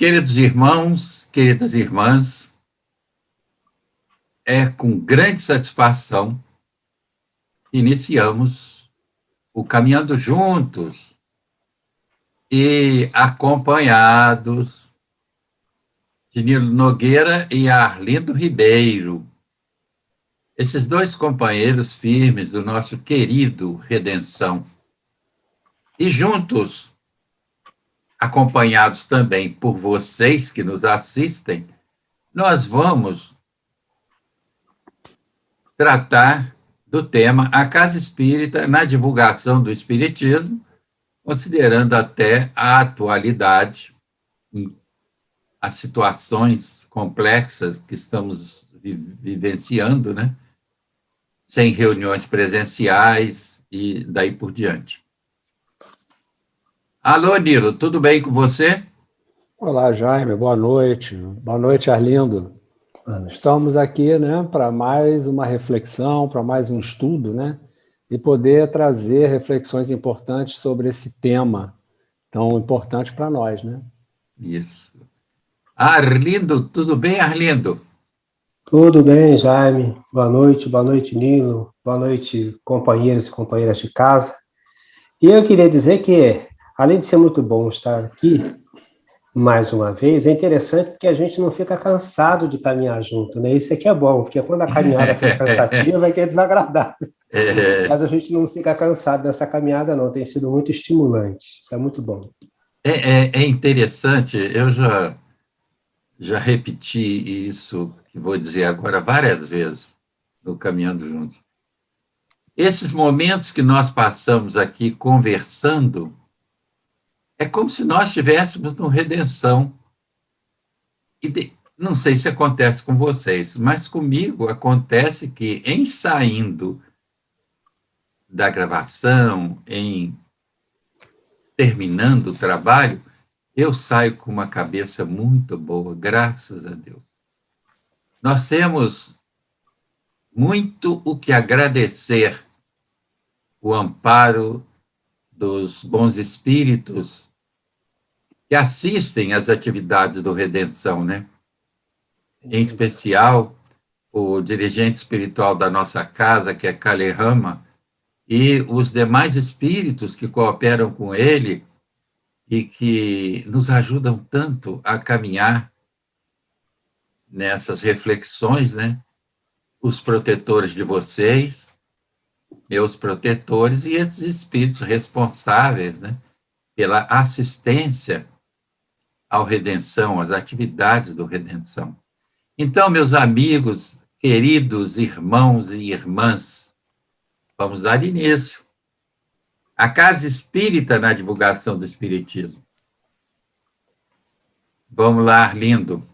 Queridos irmãos, queridas irmãs, é com grande satisfação que iniciamos o Caminhando Juntos e acompanhados de Nilo Nogueira e Arlindo Ribeiro. Esses dois companheiros firmes do nosso querido Redenção. E juntos, acompanhados também por vocês que nos assistem, nós vamos tratar do tema A Casa Espírita na divulgação do Espiritismo, considerando até a atualidade, as situações complexas que estamos vivenciando, né? Sem reuniões presenciais e daí por diante. Alô, Nilo, tudo bem com você? Olá, Jaime, boa noite. Boa noite, Arlindo. Estamos aqui, né, para mais uma reflexão, para mais um estudo, né, e poder trazer reflexões importantes sobre esse tema tão importante para nós, né? Isso. Arlindo, tudo bem, Arlindo? Tudo bem, Jaime. Boa noite, Nilo. Boa noite, companheiros e companheiras de casa. E eu queria dizer que, além de ser muito bom estar aqui, mais uma vez, é interessante porque a gente não fica cansado de caminhar junto, né? Isso aqui é bom, porque quando a caminhada fica cansativa, é que é desagradável. Mas a gente não fica cansado dessa caminhada, não. Tem sido muito estimulante. Isso é muito bom. É interessante, eu já repeti isso, que vou dizer agora várias vezes, no Caminhando Juntos. Esses momentos que nós passamos aqui conversando, é como se nós estivéssemos no Redenção. E não sei se acontece com vocês, mas comigo acontece que, em saindo da gravação, em terminando o trabalho, eu saio com uma cabeça muito boa, graças a Deus. Nós temos muito o que agradecer, o amparo dos bons espíritos que assistem às atividades do Redenção, né? Em especial, o dirigente espiritual da nossa casa, que é Kale Rama, e os demais espíritos que cooperam com ele e que nos ajudam tanto a caminhar nessas reflexões, né? Os protetores de vocês, meus protetores e esses espíritos responsáveis, né? Pela assistência ao Redenção, às atividades do Redenção. Então, meus amigos, queridos irmãos e irmãs, vamos dar início. A Casa Espírita na divulgação do Espiritismo. Vamos lá, Arlindo.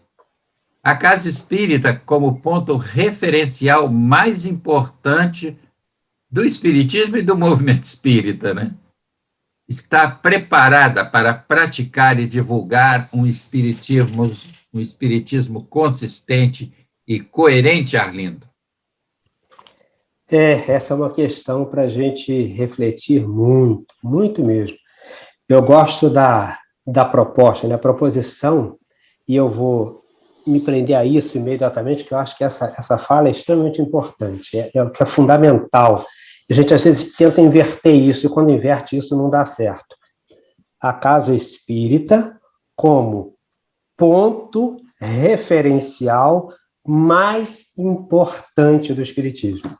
A Casa Espírita como ponto referencial mais importante do Espiritismo e do movimento espírita, né? Está preparada para praticar e divulgar um espiritismo consistente e coerente, Arlindo? Essa é uma questão para a gente refletir muito, muito mesmo. Eu gosto da proposta, da proposição, e eu vou me prender a isso imediatamente, que eu acho que essa fala é extremamente importante, é o que é fundamental. A gente, às vezes, tenta inverter isso, e quando inverte isso, não dá certo. A Casa Espírita como ponto referencial mais importante do Espiritismo.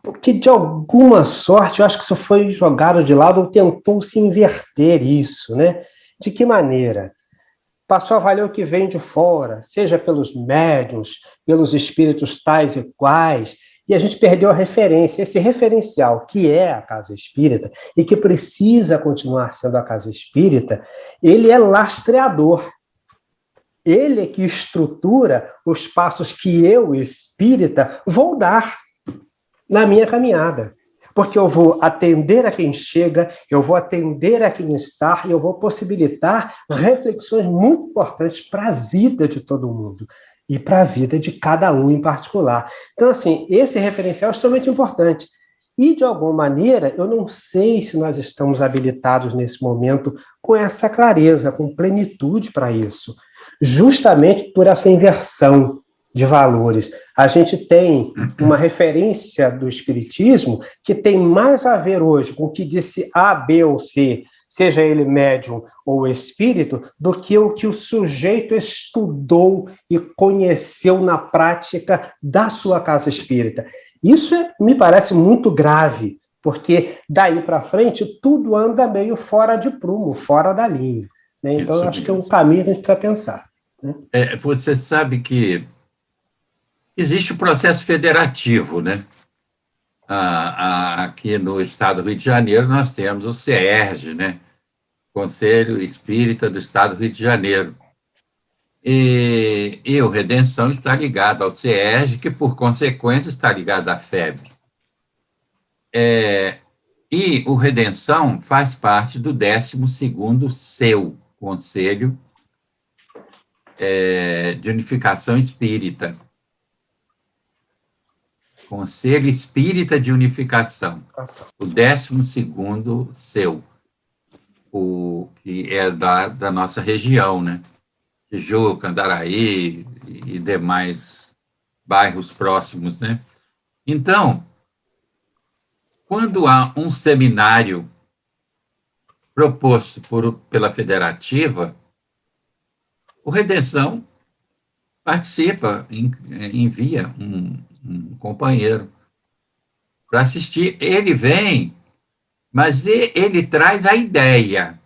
Porque, de alguma sorte, eu acho que isso foi jogado de lado ou tentou-se inverter isso, né? De que maneira? Passou a valer o que vem de fora, seja pelos médiuns, pelos espíritos tais e quais, e a gente perdeu a referência, esse referencial que é a Casa Espírita e que precisa continuar sendo a Casa Espírita, ele é lastreador. Ele é que estrutura os passos que eu, espírita, vou dar na minha caminhada. Porque eu vou atender a quem chega, eu vou atender a quem está, e eu vou possibilitar reflexões muito importantes para a vida de todo mundo e para a vida de cada um em particular. Então, assim, esse referencial é extremamente importante. E, de alguma maneira, eu não sei se nós estamos habilitados nesse momento com essa clareza, com plenitude para isso, justamente por essa inversão de valores. A gente tem uma referência do Espiritismo que tem mais a ver hoje com o que disse A, B ou C, seja ele médium ou espírito, do que o sujeito estudou e conheceu na prática da sua casa espírita. Isso me parece muito grave, porque daí para frente tudo anda meio fora de prumo, fora da linha. Né? Então, eu acho que é um caminho que a gente precisa pensar. Né? Você sabe que existe o processo federativo, né? Aqui no estado do Rio de Janeiro nós temos o CERJ, né? Conselho Espírita do Estado do Rio de Janeiro. E o Redenção está ligado ao CERJ, que, por consequência, está ligado à FEB. E o Redenção faz parte do 12º CEU, Conselho de Unificação Espírita. Conselho Espírita de Unificação, o 12º CEU, que é da nossa região, né? Tijuca, Andaraí e demais bairros próximos, né? Então, quando há um seminário proposto pela Federativa, o Redenção participa, envia um companheiro para assistir. Ele vem, mas ele traz a ideia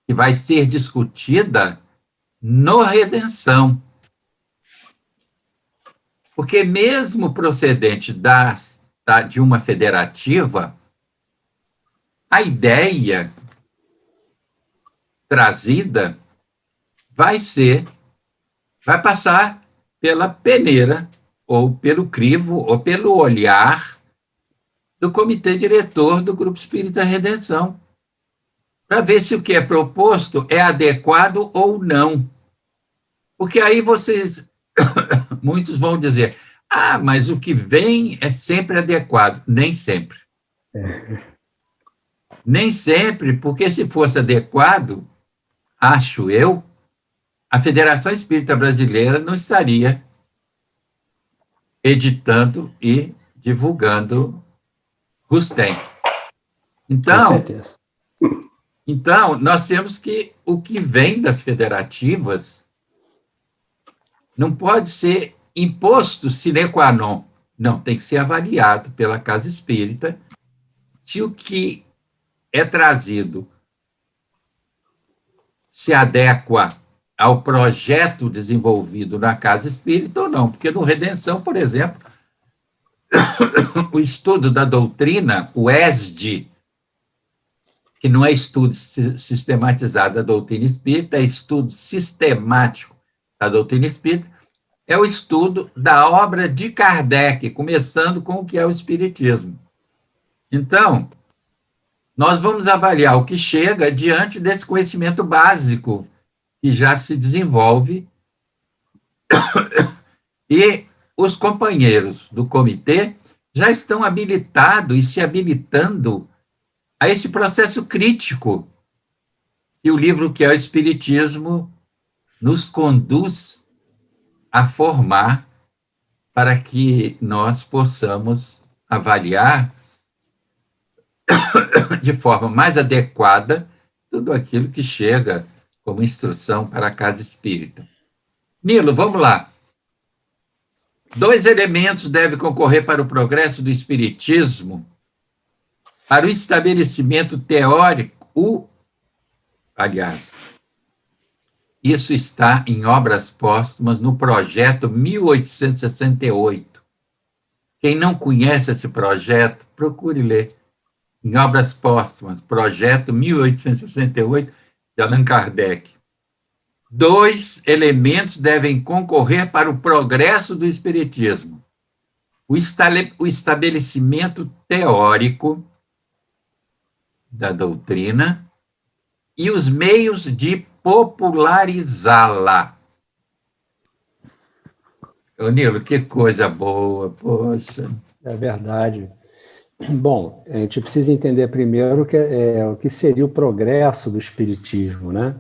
que vai ser discutida no Redenção. Porque mesmo procedente de uma federativa, a ideia trazida vai passar pela peneira, ou pelo crivo, ou pelo olhar do comitê diretor do Grupo Espírita Redenção, para ver se o que é proposto é adequado ou não. Porque aí muitos vão dizer, mas o que vem é sempre adequado. Nem sempre. Nem sempre, porque se fosse adequado, acho eu, a Federação Espírita Brasileira não estaria editando e divulgando Rustem. Então, com certeza. Então, nós temos que o que vem das federativas não pode ser imposto sine qua non. Não, tem que ser avaliado pela Casa Espírita se o que é trazido se adequa ao projeto desenvolvido na Casa Espírita ou não. Porque no Redenção, por exemplo, o estudo da doutrina, o ESD, que não é estudo sistematizado da doutrina espírita, é estudo sistemático da doutrina espírita, é o estudo da obra de Kardec, começando com o que é o Espiritismo. Então, nós vamos avaliar o que chega diante desse conhecimento básico que já se desenvolve e os companheiros do comitê já estão habilitados e se habilitando a esse processo crítico que o livro que é o Espiritismo nos conduz a formar para que nós possamos avaliar de forma mais adequada tudo aquilo que chega como instrução para a Casa Espírita. Nilo, vamos lá. 2 elementos devem concorrer para o progresso do Espiritismo, para o estabelecimento teórico, aliás, isso está em Obras Póstumas, no projeto 1868. Quem não conhece esse projeto, procure ler. Em Obras Póstumas, projeto 1868, de Allan Kardec. 2 elementos devem concorrer para o progresso do Espiritismo: o estabelecimento teórico da doutrina e os meios de popularizá-la. Ô, Nilo, que coisa boa, poxa. É verdade. Bom, a gente precisa entender primeiro o que seria o progresso do Espiritismo, né?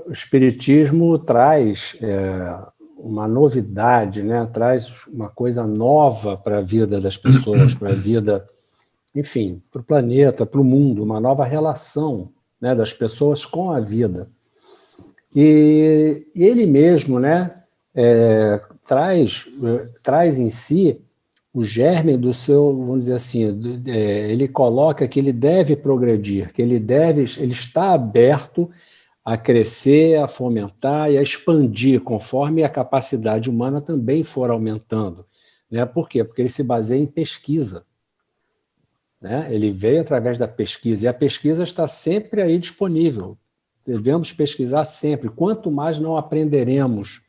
O Espiritismo traz uma novidade, né? Traz uma coisa nova para a vida das pessoas, para a vida, enfim, para o planeta, para o mundo, uma nova relação, né, das pessoas com a vida. E ele mesmo, né, traz em si o germe do seu, vamos dizer assim, ele coloca que ele deve progredir, que ele está aberto a crescer, a fomentar e a expandir, conforme a capacidade humana também for aumentando. Né? Por quê? Porque ele se baseia em pesquisa. Né? Ele veio através da pesquisa, e a pesquisa está sempre aí disponível. Devemos pesquisar sempre. Quanto mais não aprenderemos,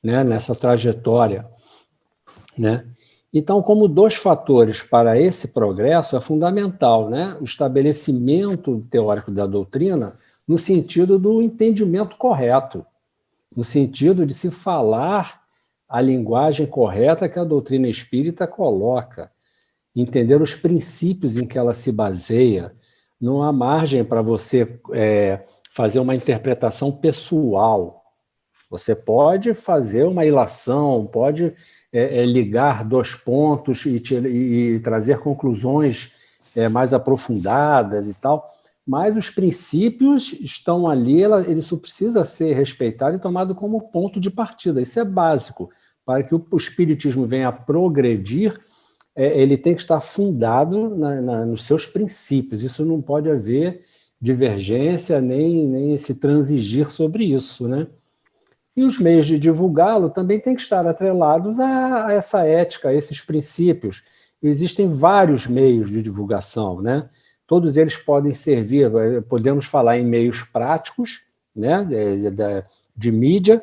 né, nessa trajetória. Né? Então, como 2 fatores para esse progresso, é fundamental, né, o estabelecimento teórico da doutrina no sentido do entendimento correto, no sentido de se falar a linguagem correta que a doutrina espírita coloca, entender os princípios em que ela se baseia. Não há margem para você fazer uma interpretação pessoal. Você pode fazer uma ilação, pode ligar 2 pontos e trazer conclusões mais aprofundadas e tal, mas os princípios estão ali, isso precisa ser respeitado e tomado como ponto de partida. Isso é básico. Para que o espiritismo venha a progredir, ele tem que estar fundado nos seus princípios. Isso não pode haver divergência, nem se transigir sobre isso, né? E os meios de divulgá-lo também têm que estar atrelados a essa ética, a esses princípios. Existem vários meios de divulgação, né? Todos eles podem servir, podemos falar em meios práticos, né? de mídia,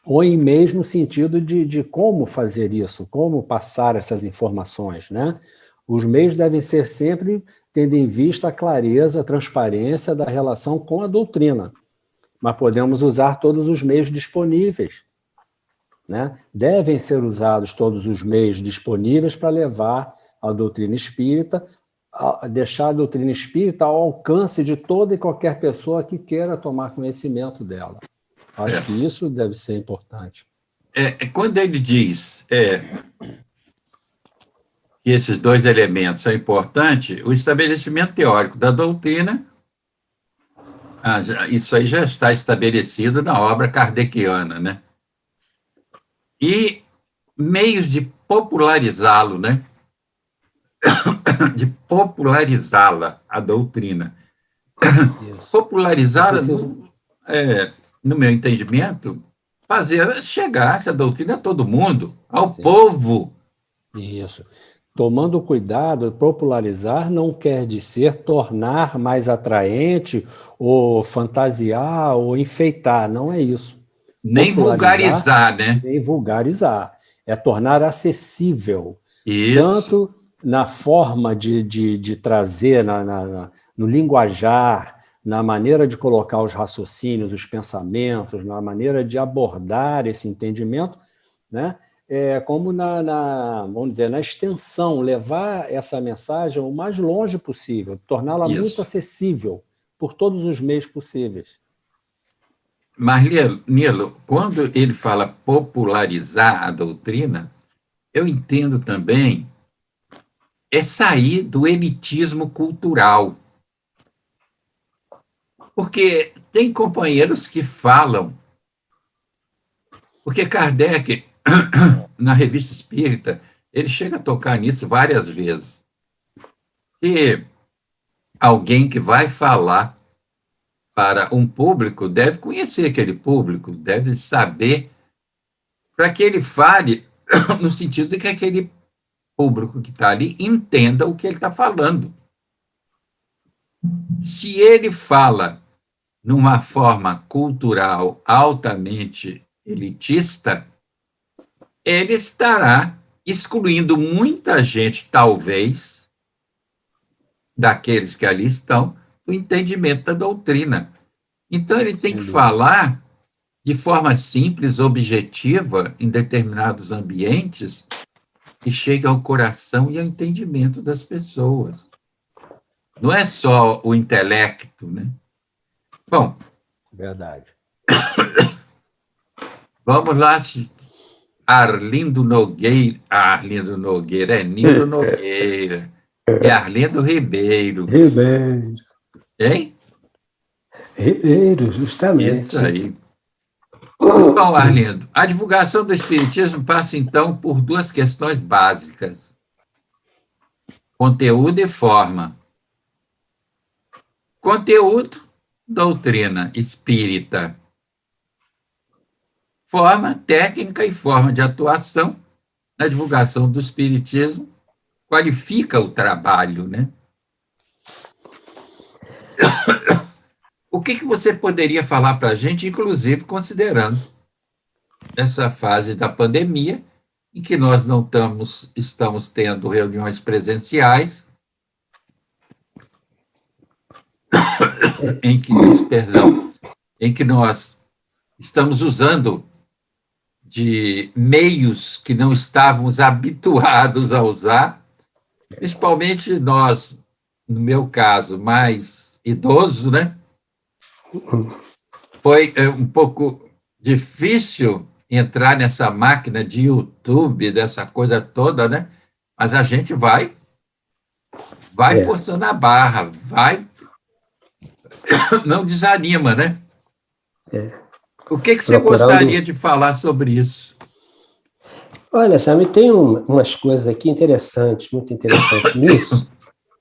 ou em meios no sentido de como fazer isso, como passar essas informações, né? Os meios devem ser sempre tendo em vista a clareza, a transparência da relação com a doutrina. Mas podemos usar todos os meios disponíveis. Né? Devem ser usados todos os meios disponíveis para levar a doutrina espírita, deixar a doutrina espírita ao alcance de toda e qualquer pessoa que queira tomar conhecimento dela. Acho que isso deve ser importante. Quando ele diz que esses 2 elementos são importantes, o estabelecimento teórico da doutrina, isso aí já está estabelecido na obra kardeciana, né? E meios de popularizá-lo, né? De popularizá-la, a doutrina. Popularizá-la, no meu entendimento, fazer chegar essa doutrina a todo mundo, ao povo. Isso. Tomando cuidado, popularizar não quer dizer tornar mais atraente, ou fantasiar, ou enfeitar, não é isso. Nem vulgarizar, né? Nem vulgarizar. É tornar acessível. Isso. Tanto na forma de trazer, no linguajar, na maneira de colocar os raciocínios, os pensamentos, na maneira de abordar esse entendimento, né? Como vamos dizer, na extensão, levar essa mensagem o mais longe possível, torná-la muito acessível por todos os meios possíveis. Mas, Nilo, quando ele fala popularizar a doutrina, eu entendo também sair do elitismo cultural. Porque tem companheiros que falam, porque Kardec, na Revista Espírita, ele chega a tocar nisso várias vezes. E alguém que vai falar para um público deve conhecer aquele público, deve saber, para que ele fale no sentido de que aquele público que está ali entenda o que ele está falando. Se ele fala numa forma cultural altamente elitista, ele estará excluindo muita gente, talvez, daqueles que ali estão, do entendimento da doutrina. Então, ele tem que falar de forma simples, objetiva, em determinados ambientes, e chegue ao coração e ao entendimento das pessoas. Não é só o intelecto, né? Bom, Verdade. vamos lá, Arlindo Nogueira. Arlindo Nogueira é Nilo Nogueira. É Arlindo Ribeiro. Ribeiro. Hein? Ribeiro, justamente. Isso aí. Bom, Arlindo, a divulgação do Espiritismo passa, então, por duas questões básicas: conteúdo e forma. Conteúdo, doutrina espírita. Forma, técnica e forma de atuação na divulgação do Espiritismo qualifica o trabalho, né? O que você poderia falar para a gente, inclusive considerando essa fase da pandemia, em que nós não estamos tendo reuniões presenciais, em que nós estamos usando de meios que não estávamos habituados a usar, principalmente nós, no meu caso, mais idoso, né? Foi um pouco difícil entrar nessa máquina de YouTube, dessa coisa toda, né? Mas a gente vai forçando a barra, não desanima, né? O que você gostaria de falar sobre isso? Olha, Sam, tem umas coisas aqui interessantes, muito interessantes nisso.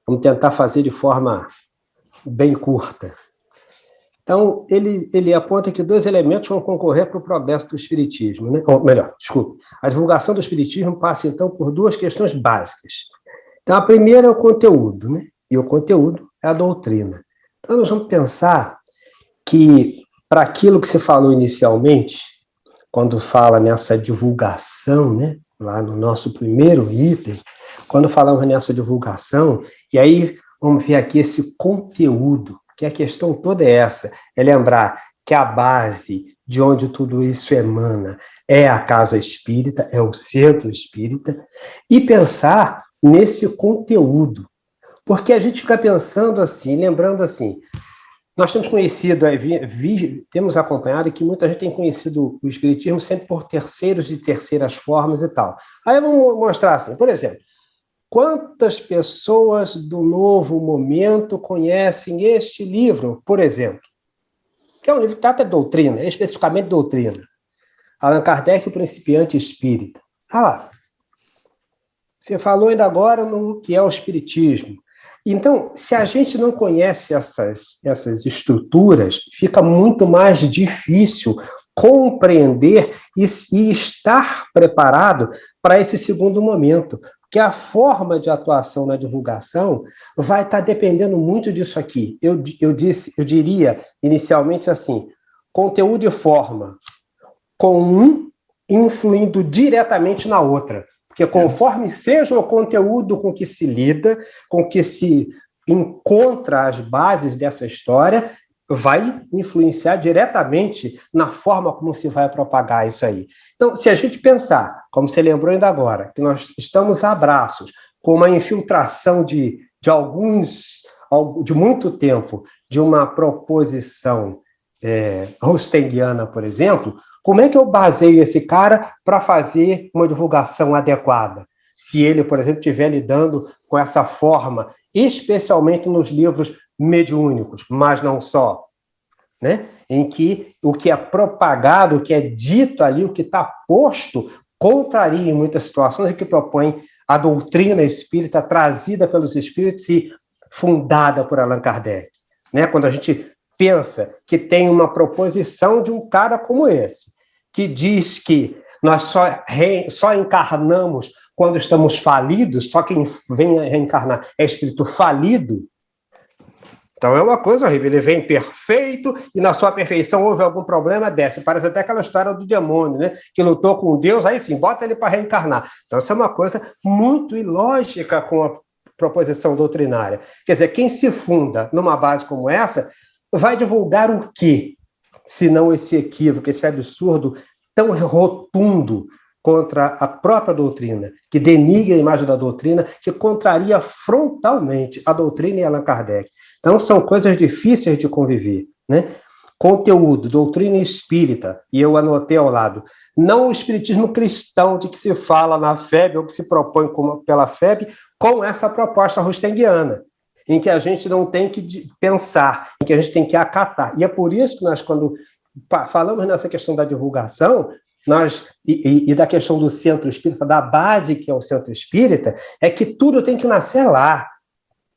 Vamos tentar fazer de forma bem curta. Então, ele aponta que 2 elementos vão concorrer para o progresso do Espiritismo, né? Ou melhor, desculpe. A divulgação do Espiritismo passa, então, por 2 questões básicas. Então, a primeira é o conteúdo, né? E o conteúdo é a doutrina. Então, nós vamos pensar que, para aquilo que você falou inicialmente, quando fala nessa divulgação, né? Lá no nosso primeiro item, quando falamos nessa divulgação, e aí vamos ver aqui esse conteúdo, que a questão toda é essa, é lembrar que a base de onde tudo isso emana é a casa espírita, é o centro espírita, e pensar nesse conteúdo. Porque a gente fica pensando assim, lembrando assim, nós temos conhecido, temos acompanhado que muita gente tem conhecido o Espiritismo sempre por terceiros e terceiras formas e tal. Aí vamos mostrar assim, por exemplo, quantas pessoas do Novo Momento conhecem este livro, por exemplo? Que é um livro que trata de doutrina, especificamente doutrina. Allan Kardec, o Principiante Espírita. Ah lá. Você falou ainda agora no que é o Espiritismo. Então, se a gente não conhece essas estruturas, fica muito mais difícil compreender e estar preparado para esse segundo momento. Que a forma de atuação na divulgação vai estar dependendo muito disso aqui. Eu diria inicialmente assim, conteúdo e forma, com um influindo diretamente na outra. Porque conforme seja o conteúdo com que se lida, com que se encontra as bases dessa história, vai influenciar diretamente na forma como se vai propagar isso aí. Então, se a gente pensar, como você lembrou ainda agora, que nós estamos a braços com uma infiltração de muito tempo, de uma proposição rostenguiana, por exemplo, como é que eu baseio esse cara para fazer uma divulgação adequada? Se ele, por exemplo, estiver lidando com essa forma, especialmente nos livros mediúnicos, mas não só, né? Em que o que é propagado, o que é dito ali, o que está posto, contraria em muitas situações e que propõe a doutrina espírita trazida pelos espíritos e fundada por Allan Kardec. Né? Quando a gente pensa que tem uma proposição de um cara como esse, que diz que nós só encarnamos quando estamos falidos, só quem vem reencarnar é espírito falido. Então é uma coisa horrível, ele vem perfeito e na sua perfeição houve algum problema, desce. Parece até aquela história do demônio, né? Que lutou com Deus, aí sim, bota ele para reencarnar. Então isso é uma coisa muito ilógica com a proposição doutrinária. Quer dizer, quem se funda numa base como essa vai divulgar o quê? Se não esse equívoco, esse absurdo tão rotundo contra a própria doutrina, que denigre a imagem da doutrina, que contraria frontalmente a doutrina e Allan Kardec. Então, são coisas difíceis de conviver, né? Conteúdo, doutrina espírita, e eu anotei ao lado, não o espiritismo cristão de que se fala na FEB, ou que se propõe pela FEB, com essa proposta rustenguiana, em que a gente não tem que pensar, em que a gente tem que acatar. E é por isso que nós, quando falamos nessa questão da divulgação, e da questão do centro espírita, da base que é o centro espírita, é que tudo tem que nascer lá.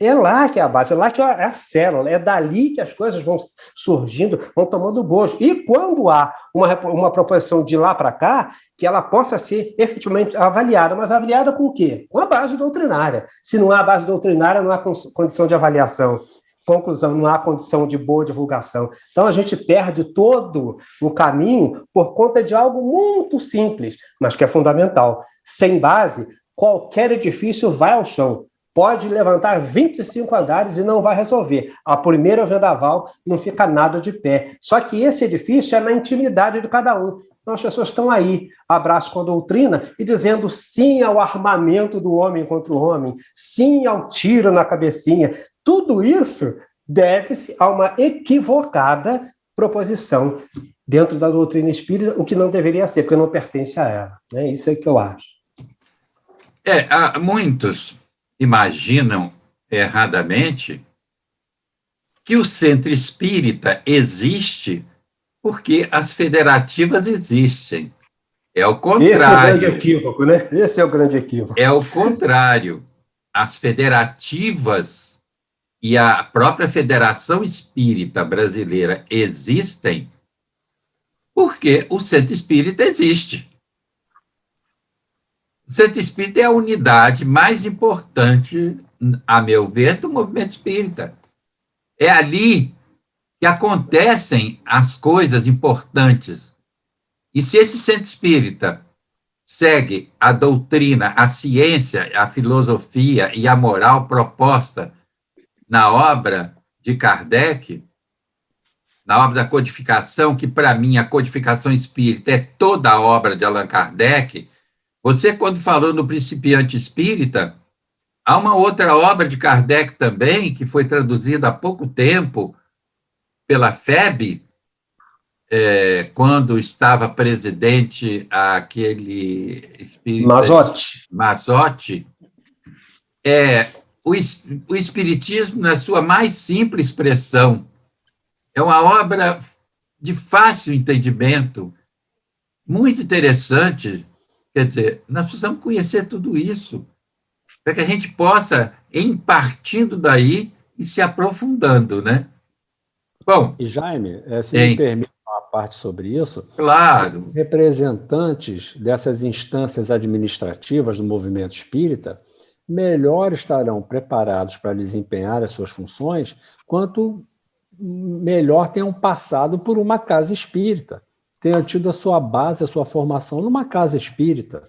É lá que é a base, é lá que é a célula, é dali que as coisas vão surgindo, vão tomando bojo. E quando há uma proposição de lá para cá, que ela possa ser efetivamente avaliada, mas avaliada com o quê? Com a base doutrinária. Se não há base doutrinária, não há condição de avaliação. Conclusão, não há condição de boa divulgação. Então, a gente perde todo o caminho por conta de algo muito simples, mas que é fundamental. Sem base, qualquer edifício vai ao chão. Pode levantar 25 andares e não vai resolver. A primeira vendaval não fica nada de pé. Só que esse edifício é na intimidade de cada um. Então as pessoas estão aí, abraço com a doutrina, e dizendo sim ao armamento do homem contra o homem, sim ao tiro na cabecinha. Tudo isso deve-se a uma equivocada proposição dentro da doutrina espírita, o que não deveria ser, porque não pertence a ela. Né? Isso é que eu acho. Muitos imaginam erradamente que o centro espírita existe porque as federativas existem. É o contrário. Esse é o grande equívoco, né? Esse é o grande equívoco. É o contrário. As federativas e a própria Federação Espírita Brasileira existem porque o centro espírita existe. O centro espírita é a unidade mais importante, a meu ver, do movimento espírita. É ali que acontecem as coisas importantes. E se esse centro espírita segue a doutrina, a ciência, a filosofia e a moral proposta na obra de Kardec, na obra da codificação, que para mim a codificação espírita é toda a obra de Allan Kardec, você, quando falou no Principiante Espírita, há uma outra obra de Kardec também, que foi traduzida há pouco tempo pela FEB, quando estava presidente aquele espírita... Mazotti. O Espiritismo, na sua mais simples expressão, é uma obra de fácil entendimento, muito interessante. Quer dizer, nós precisamos conhecer tudo isso, para que a gente possa ir partindo daí e se aprofundando, né? Bom... E, Jaime, se me permite uma parte sobre isso... Claro. Representantes dessas instâncias administrativas do movimento espírita melhor estarão preparados para desempenhar as suas funções quanto melhor tenham passado por uma casa espírita, tenham tido a sua base, a sua formação numa casa espírita,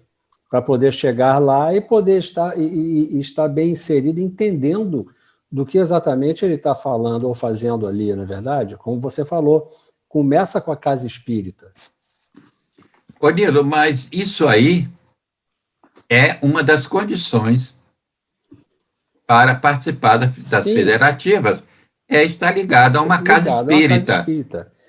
para poder chegar lá e poder estar bem inserido, entendendo do que exatamente ele está falando ou fazendo ali, não é verdade? Como você falou, começa com a casa espírita. Ô, Nilo, mas isso aí é uma das condições para participar das federativas, é estar ligado a uma casa espírita.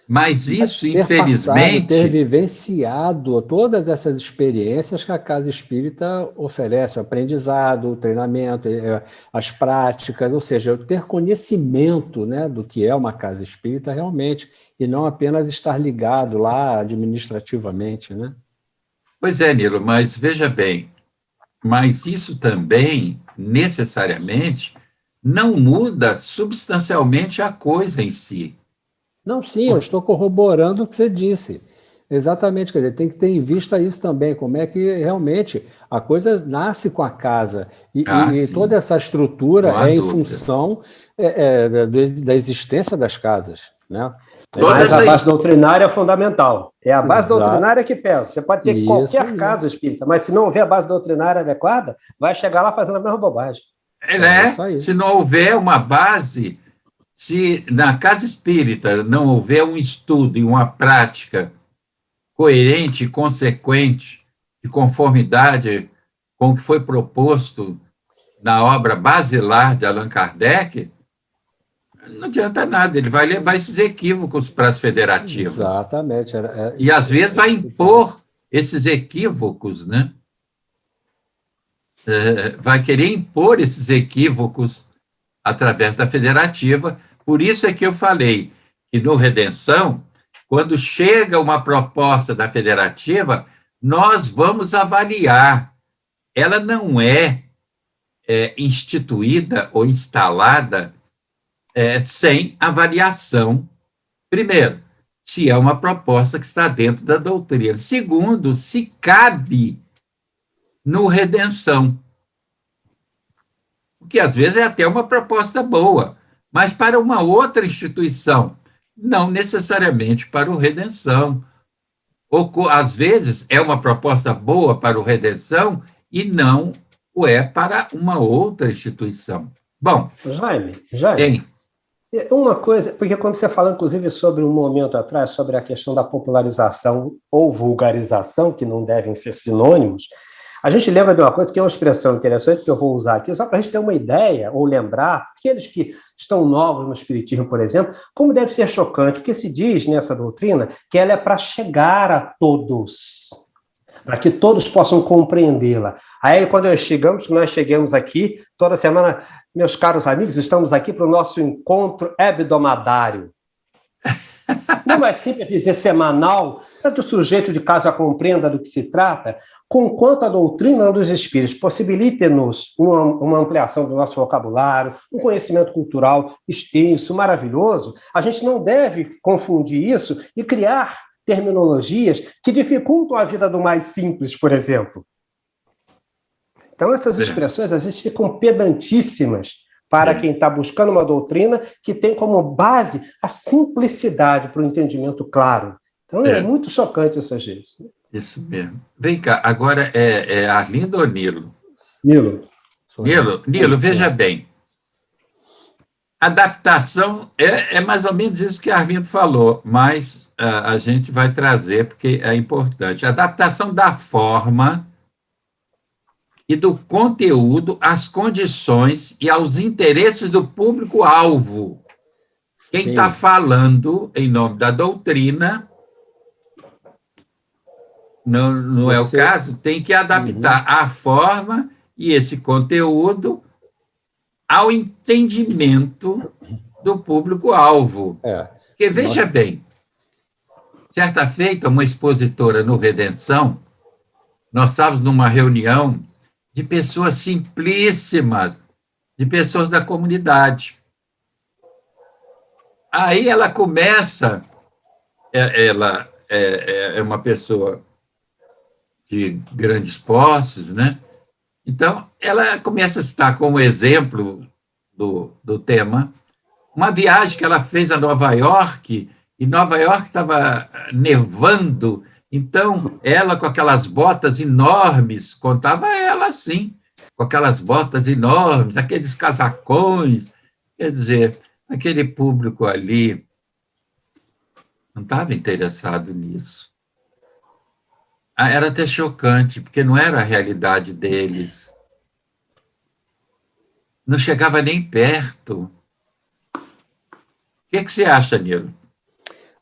Mas isso, infelizmente... ter vivenciado todas essas experiências que a casa espírita oferece, o aprendizado, o treinamento, as práticas, ou seja, ter conhecimento, né, do que é uma casa espírita realmente, e não apenas estar ligado lá administrativamente, né? Pois é, Nilo, mas veja bem, mas isso também, necessariamente, não muda substancialmente a coisa em si. Não, sim, eu estou corroborando o que você disse. Exatamente, quer dizer, tem que ter em vista isso também, como é que realmente a coisa nasce com a casa. E toda essa estrutura em função da existência das casas, né? Mas a base doutrinária é fundamental. É a base doutrinária que pesa. Você pode ter qualquer casa espírita, mas se não houver a base doutrinária adequada, vai chegar lá fazendo a mesma bobagem. Se não houver uma base, se na casa espírita não houver um estudo e uma prática coerente e consequente de conformidade com o que foi proposto na obra basilar de Allan Kardec, não adianta nada, ele vai levar esses equívocos para as federativas. Exatamente. E, às vezes, vai impor esses equívocos, né? Vai querer impor esses equívocos através da federativa. Por isso é que eu falei que, no Redenção, quando chega uma proposta da federativa, nós vamos avaliar. Ela não é instituída ou instalada sem avaliação. Primeiro, se é uma proposta que está dentro da doutrina. Segundo, se cabe no Redenção. Porque, às vezes, é até uma proposta boa, mas para uma outra instituição, não necessariamente para o Redenção. Ou, às vezes, é uma proposta boa para o Redenção e não o é para uma outra instituição. Bom, Jaime, tem. Uma coisa, porque quando você fala, inclusive, sobre um momento atrás, sobre a questão da popularização ou vulgarização, que não devem ser sinônimos, a gente lembra de uma coisa que é uma expressão interessante que eu vou usar aqui, só para a gente ter uma ideia, ou lembrar, aqueles que estão novos no Espiritismo, por exemplo, como deve ser chocante, porque se diz nessa doutrina que ela é para chegar a todos, para que todos possam compreendê-la. Aí, quando nós chegamos aqui, toda semana, meus caros amigos, estamos aqui para o nosso encontro hebdomadário. Não é simples dizer semanal, para que o sujeito de casa compreenda do que se trata, conquanto a doutrina dos Espíritos possibilite-nos uma ampliação do nosso vocabulário, um conhecimento cultural extenso, maravilhoso, a gente não deve confundir isso e criar terminologias que dificultam a vida do mais simples, por exemplo. Então, essas expressões, às vezes, ficam pedantíssimas para quem está buscando uma doutrina que tem como base a simplicidade para o entendimento claro. Então, é muito chocante isso, às vezes. Isso mesmo. Vem cá, agora é Arlindo ou Nilo? Nilo. Nilo, veja bem. Adaptação é mais ou menos isso que Arlindo falou, mas a gente vai trazer, porque é importante. Adaptação da forma e do conteúdo às condições e aos interesses do público-alvo. Quem está falando em nome da doutrina, não é o caso, tem que adaptar a forma e esse conteúdo ao entendimento do público-alvo. Porque, veja bem, certa feita, uma expositora no Redenção, nós estávamos numa reunião de pessoas simplíssimas, de pessoas da comunidade. Aí ela começa, ela é uma pessoa de grandes posses, né? Então, ela começa a citar como exemplo do tema uma viagem que ela fez a Nova York, e Nova York estava nevando. Então, ela com aquelas botas enormes, contava ela assim, com aquelas botas enormes, aqueles casacões, quer dizer, aquele público ali não estava interessado nisso. Era até chocante, porque não era a realidade deles. Não chegava nem perto. O que você acha, Nilo?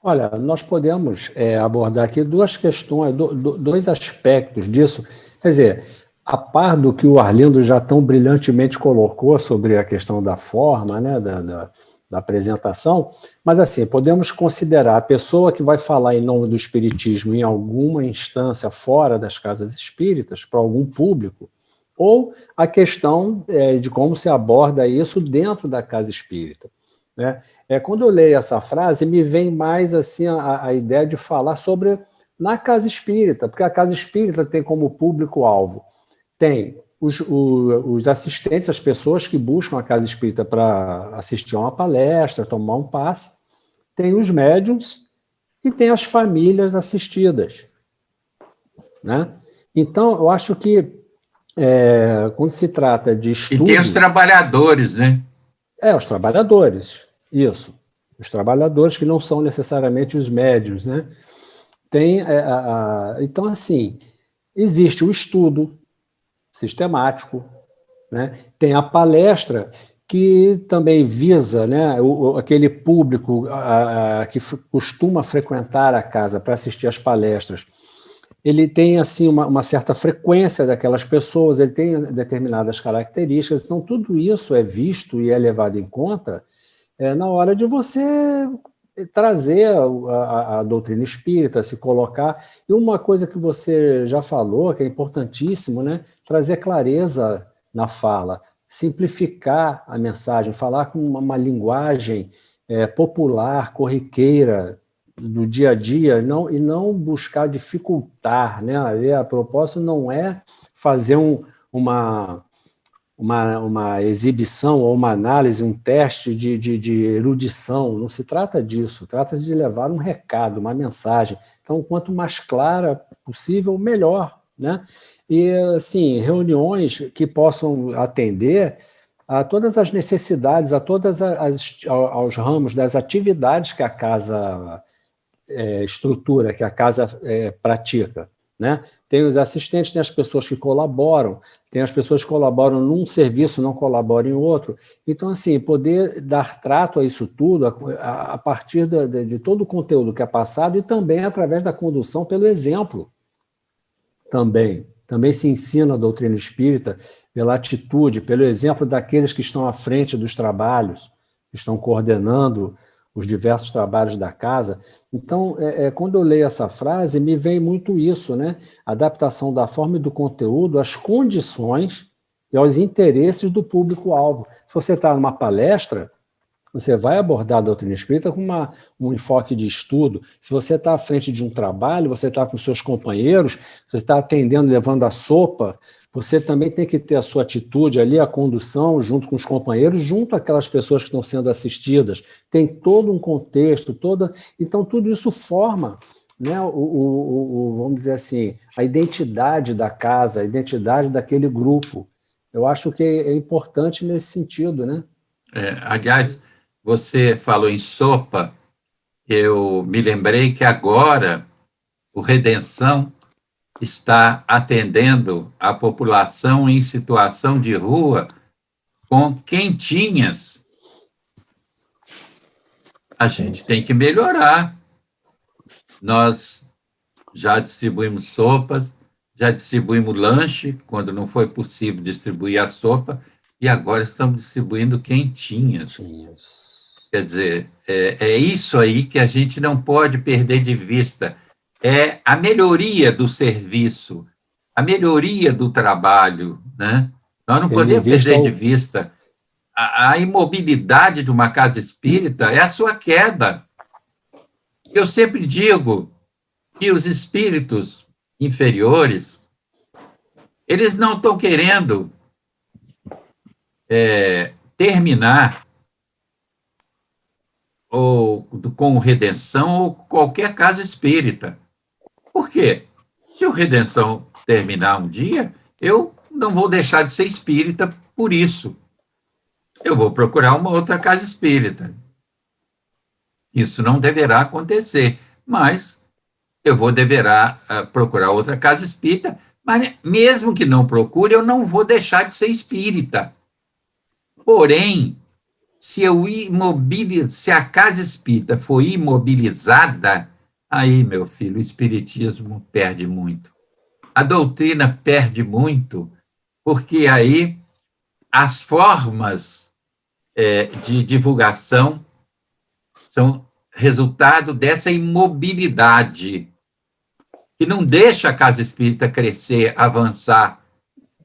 Olha, nós podemos abordar aqui duas questões, dois aspectos disso. Quer dizer, a par do que o Arlindo já tão brilhantemente colocou sobre a questão da forma, né, da apresentação, mas assim, podemos considerar a pessoa que vai falar em nome do espiritismo em alguma instância fora das casas espíritas, para algum público, ou a questão de como se aborda isso dentro da casa espírita. Né? Quando eu leio essa frase, me vem mais assim a ideia de falar sobre na casa espírita, porque a casa espírita tem como público-alvo, tem os assistentes, as pessoas que buscam a casa espírita para assistir a uma palestra, tomar um passe, tem os médiuns e tem as famílias assistidas. Né? Então, eu acho que quando se trata de estudo... E tem os trabalhadores, né? Os trabalhadores, isso. Os trabalhadores que não são necessariamente os médiuns, né? Tem, então, assim, existe o estudo sistemático, né? Tem a palestra, que também visa, né, aquele público que costuma frequentar a casa para assistir às palestras. Ele tem assim uma certa frequência daquelas pessoas, ele tem determinadas características, então tudo isso é visto e é levado em conta na hora de você trazer a doutrina espírita, se colocar. E uma coisa que você já falou, que é importantíssimo, né? Trazer clareza na fala, simplificar a mensagem, falar com uma linguagem popular, corriqueira, do dia a dia, e não buscar dificultar, né? A propósito não é fazer uma exibição ou uma análise, um teste de erudição, não se trata disso, trata-se de levar um recado, uma mensagem. Então, quanto mais clara possível, melhor, né? E, assim, reuniões que possam atender a todas as necessidades, a aos ramos das atividades que a casa estrutura, que a casa pratica, né? Tem os assistentes, tem as pessoas que colaboram, tem as pessoas que colaboram num serviço, não colaboram em outro. Então, assim, poder dar trato a isso tudo a partir de todo o conteúdo que é passado e também através da condução pelo exemplo. Também se ensina a doutrina espírita pela atitude, pelo exemplo daqueles que estão à frente dos trabalhos, que estão coordenando os diversos trabalhos da casa. Então, quando eu leio essa frase, me vem muito isso, né? Adaptação da forma e do conteúdo às condições e aos interesses do público-alvo. Se você está numa palestra, você vai abordar a doutrina espírita com um enfoque de estudo. Se você está à frente de um trabalho, você está com seus companheiros, você está atendendo, levando a sopa, você também tem que ter a sua atitude ali, a condução, junto com os companheiros, junto àquelas pessoas que estão sendo assistidas. Tem todo um contexto, então tudo isso forma, né, vamos dizer assim, a identidade da casa, a identidade daquele grupo. Eu acho que é importante nesse sentido, né? Aliás, você falou em sopa, eu me lembrei que agora o Redenção está atendendo a população em situação de rua com quentinhas. A gente tem que melhorar. Nós já distribuímos sopas, já distribuímos lanche, quando não foi possível distribuir a sopa, e agora estamos distribuindo quentinhas. Quer dizer, é isso aí que a gente não pode perder de vista. É a melhoria do serviço, a melhoria do trabalho, né? Nós não podemos perder de vista a imobilidade de uma casa espírita é a sua queda. Eu sempre digo que os espíritos inferiores, eles não estão querendo terminar ou com Redenção ou qualquer casa espírita. Por quê? Se o Redenção terminar um dia, eu não vou deixar de ser espírita por isso. Eu vou procurar uma outra casa espírita. Isso não deverá acontecer, mas deverá procurar outra casa espírita, mas mesmo que não procure, eu não vou deixar de ser espírita. Porém, se a casa espírita for imobilizada, aí, meu filho, o espiritismo perde muito. A doutrina perde muito, porque aí as formas de divulgação são resultado dessa imobilidade, que não deixa a casa espírita crescer, avançar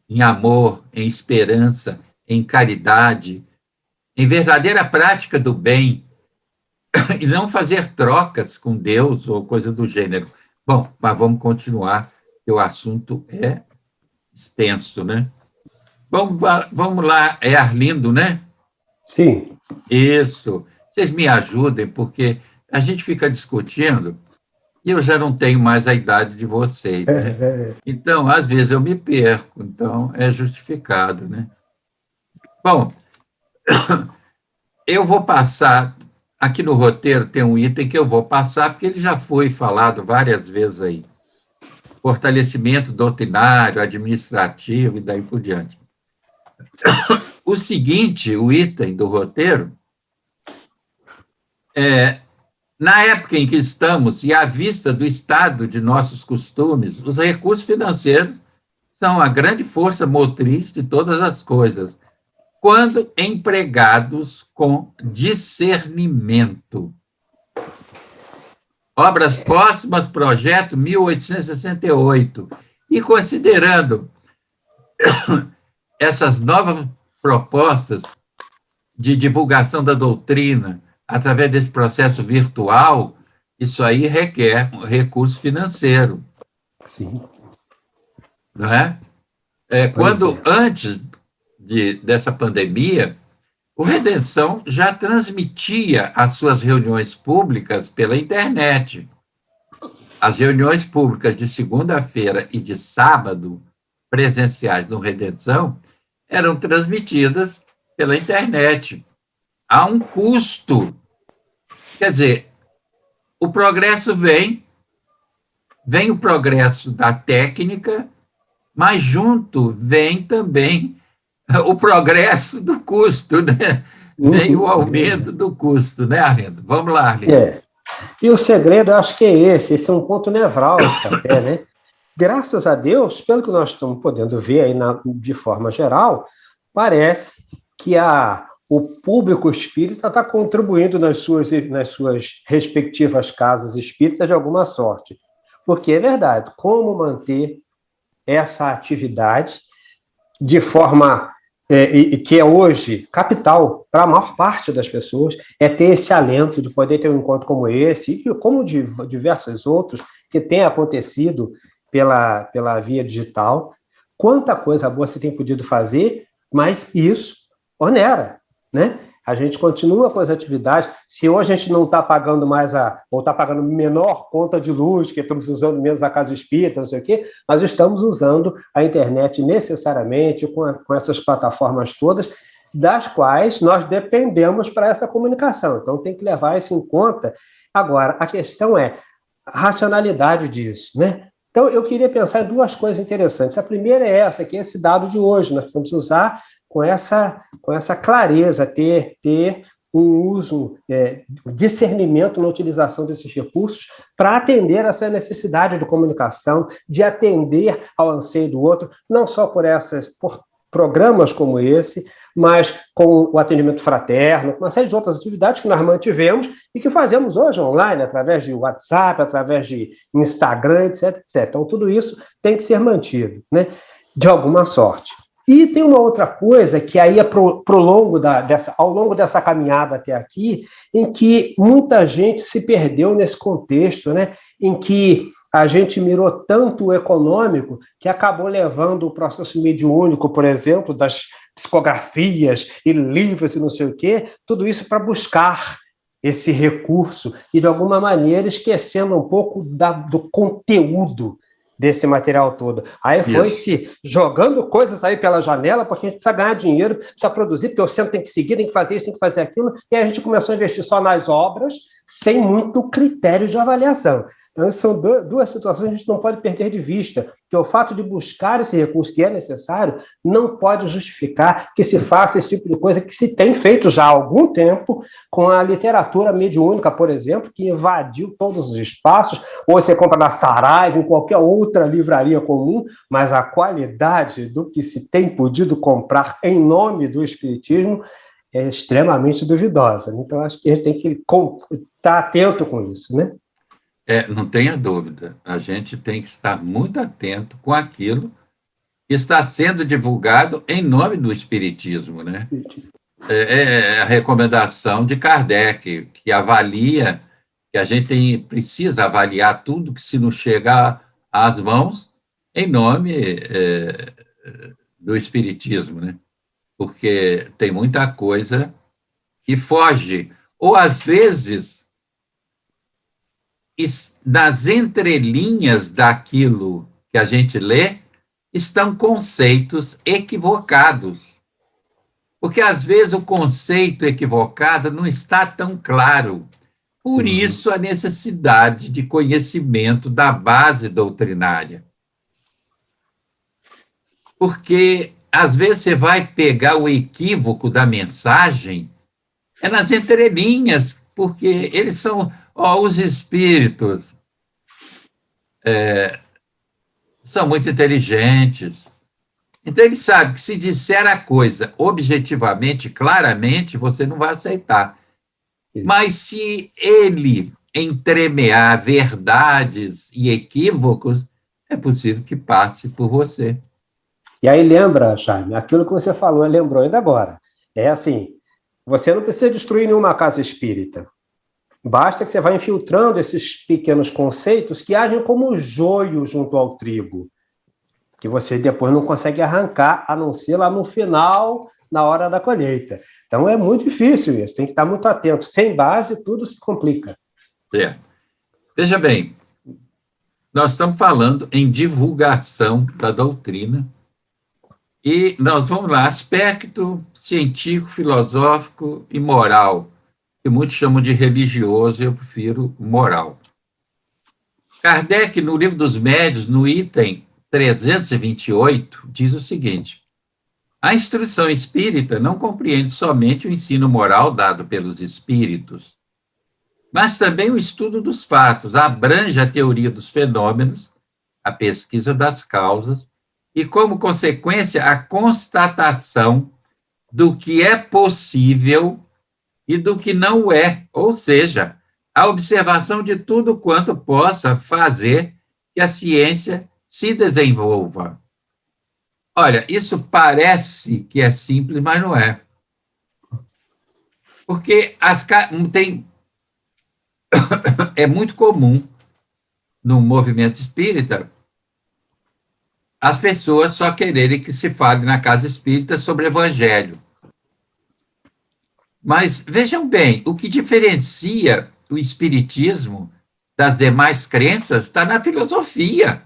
em amor, em esperança, em caridade, em verdadeira prática do bem, e não fazer trocas com Deus ou coisa do gênero. Bom, mas vamos continuar, que o assunto é extenso, né? Vamos lá, é Arlindo, né? Sim. Isso. Vocês me ajudem, porque a gente fica discutindo e eu já não tenho mais a idade de vocês, né? Então, às vezes eu me perco, então é justificado, né? Bom, eu vou passar, aqui no roteiro tem um item que eu vou passar, porque ele já foi falado várias vezes aí. fortalecimento doutrinário, administrativo e daí por diante. O seguinte, o item do roteiro, na época em que estamos e à vista do estado de nossos costumes, os recursos financeiros são a grande força motriz de todas as coisas, quando empregados com discernimento. Obras Póstumas, projeto 1868. E considerando essas novas propostas de divulgação da doutrina através desse processo virtual, isso aí requer um recurso financeiro. Sim. Não é? Quando, antes dessa pandemia, o Redenção já transmitia as suas reuniões públicas pela internet. As reuniões públicas de segunda-feira e de sábado, presenciais no Redenção, eram transmitidas pela internet. Há um custo. Quer dizer, o progresso vem o progresso da técnica, mas junto vem também o progresso do custo, né? Vem o aumento do custo, né, Arlindo? Vamos lá, Arlindo. E o segredo, eu acho que é esse é um ponto nevrálgico até, né? Graças a Deus, pelo que nós estamos podendo ver aí de forma geral, parece que o público espírita está contribuindo nas suas respectivas casas espíritas de alguma sorte. Porque é verdade, como manter essa atividade de forma que é hoje capital para a maior parte das pessoas, é ter esse alento de poder ter um encontro como esse, e como de diversos outros que têm acontecido pela via digital. Quanta coisa boa você tem podido fazer, mas isso onera, né? A gente continua com as atividades. Se hoje a gente não está pagando mais ou está pagando menor conta de luz, que estamos usando menos a casa espírita, não sei o quê, nós estamos usando a internet necessariamente com essas plataformas todas, das quais nós dependemos para essa comunicação. Então, tem que levar isso em conta. Agora, a questão é a racionalidade disso, né? Então, eu queria pensar em duas coisas interessantes. A primeira é essa, que é esse dado de hoje. Nós precisamos usar com essa clareza, ter um uso, discernimento na utilização desses recursos para atender essa necessidade de comunicação, de atender ao anseio do outro, não só por programas como esse, mas com o atendimento fraterno, uma série de outras atividades que nós mantivemos e que fazemos hoje online, através de WhatsApp, através de Instagram, etc, etc. Então, tudo isso tem que ser mantido, né, de alguma sorte. E tem uma outra coisa que aí é ao longo dessa caminhada até aqui, em que muita gente se perdeu nesse contexto, né, em que a gente mirou tanto o econômico que acabou levando o processo mediúnico, por exemplo, das psicografias e livros e não sei o quê, tudo isso para buscar esse recurso e, de alguma maneira, esquecendo um pouco do conteúdo desse material todo. Aí foi se jogando coisas aí pela janela, porque a gente precisa ganhar dinheiro, precisa produzir, porque o centro tem que seguir, tem que fazer isso, tem que fazer aquilo, e aí a gente começou a investir só nas obras, sem muito critério de avaliação. Então, são duas situações que a gente não pode perder de vista, que o fato de buscar esse recurso que é necessário não pode justificar que se faça esse tipo de coisa que se tem feito já há algum tempo com a literatura mediúnica, por exemplo, que invadiu todos os espaços, ou você compra na Saraiva, em qualquer outra livraria comum, mas a qualidade do que se tem podido comprar em nome do espiritismo é extremamente duvidosa. Então, acho que a gente tem que estar atento com isso, né? Não tenha dúvida, a gente tem que estar muito atento com aquilo que está sendo divulgado em nome do Espiritismo, né? É a recomendação de Kardec, que avalia, que a gente precisa avaliar tudo que se nos chega às mãos em nome do Espiritismo, né? Porque tem muita coisa que foge, ou às vezes nas entrelinhas daquilo que a gente lê, estão conceitos equivocados. Porque, às vezes, o conceito equivocado não está tão claro. Por isso, a necessidade de conhecimento da base doutrinária. Porque, às vezes, você vai pegar o equívoco da mensagem nas entrelinhas, porque eles são, os espíritos são muito inteligentes. Então, ele sabe que se disser a coisa objetivamente, claramente, você não vai aceitar. Mas se ele entremear verdades e equívocos, é possível que passe por você. E aí lembra, Jaime, aquilo que você falou, lembrou ainda agora. É assim, você não precisa destruir nenhuma casa espírita. Basta que você vá infiltrando esses pequenos conceitos que agem como joio junto ao trigo, que você depois não consegue arrancar, a não ser lá no final, na hora da colheita. Então é muito difícil isso, tem que estar muito atento. Sem base, tudo se complica. Veja bem, nós estamos falando em divulgação da doutrina e nós vamos lá, aspecto científico, filosófico e moral, que muitos chamam de religioso, eu prefiro moral. Kardec, no Livro dos Médiuns, no item 328, diz o seguinte: a instrução espírita não compreende somente o ensino moral dado pelos espíritos, mas também o estudo dos fatos, abrange a teoria dos fenômenos, a pesquisa das causas e, como consequência, a constatação do que é possível e do que não é, ou seja, a observação de tudo quanto possa fazer que a ciência se desenvolva. Olha, isso parece que é simples, mas não é. Porque é muito comum no movimento espírita as pessoas só quererem que se fale na casa espírita sobre evangelho. Mas vejam bem, o que diferencia o espiritismo das demais crenças está na filosofia.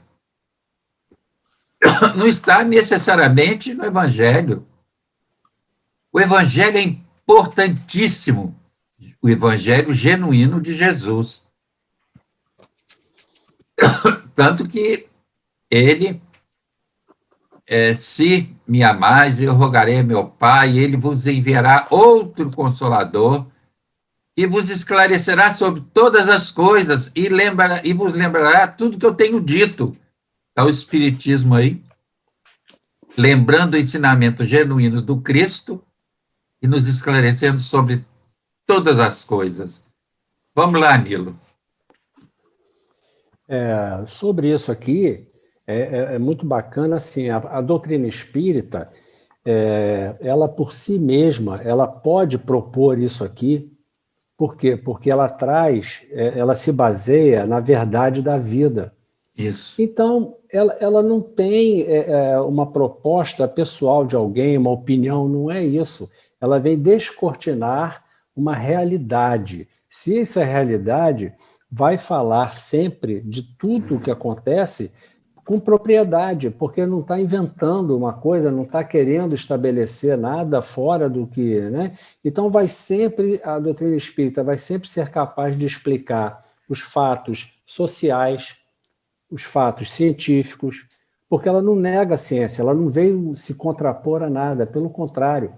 Não está necessariamente no evangelho. O evangelho é importantíssimo, o evangelho genuíno de Jesus. Tanto que ele, se me amais, eu rogarei a meu Pai, e ele vos enviará outro Consolador, e vos esclarecerá sobre todas as coisas, e vos lembrará tudo que eu tenho dito. Está o Espiritismo aí, lembrando o ensinamento genuíno do Cristo, e nos esclarecendo sobre todas as coisas. Vamos lá, Nilo. Sobre isso aqui, é muito bacana, assim, a doutrina espírita, ela por si mesma, ela pode propor isso aqui. Por quê? Porque ela ela se baseia na verdade da vida. Isso. Então, ela não tem uma proposta pessoal de alguém, uma opinião, não é isso. Ela vem descortinar uma realidade. Se isso é realidade, vai falar sempre de tudo o que acontece com propriedade, porque não está inventando uma coisa, não está querendo estabelecer nada fora do que... né? Então, a doutrina espírita vai sempre ser capaz de explicar os fatos sociais, os fatos científicos, porque ela não nega a ciência, ela não veio se contrapor a nada, pelo contrário,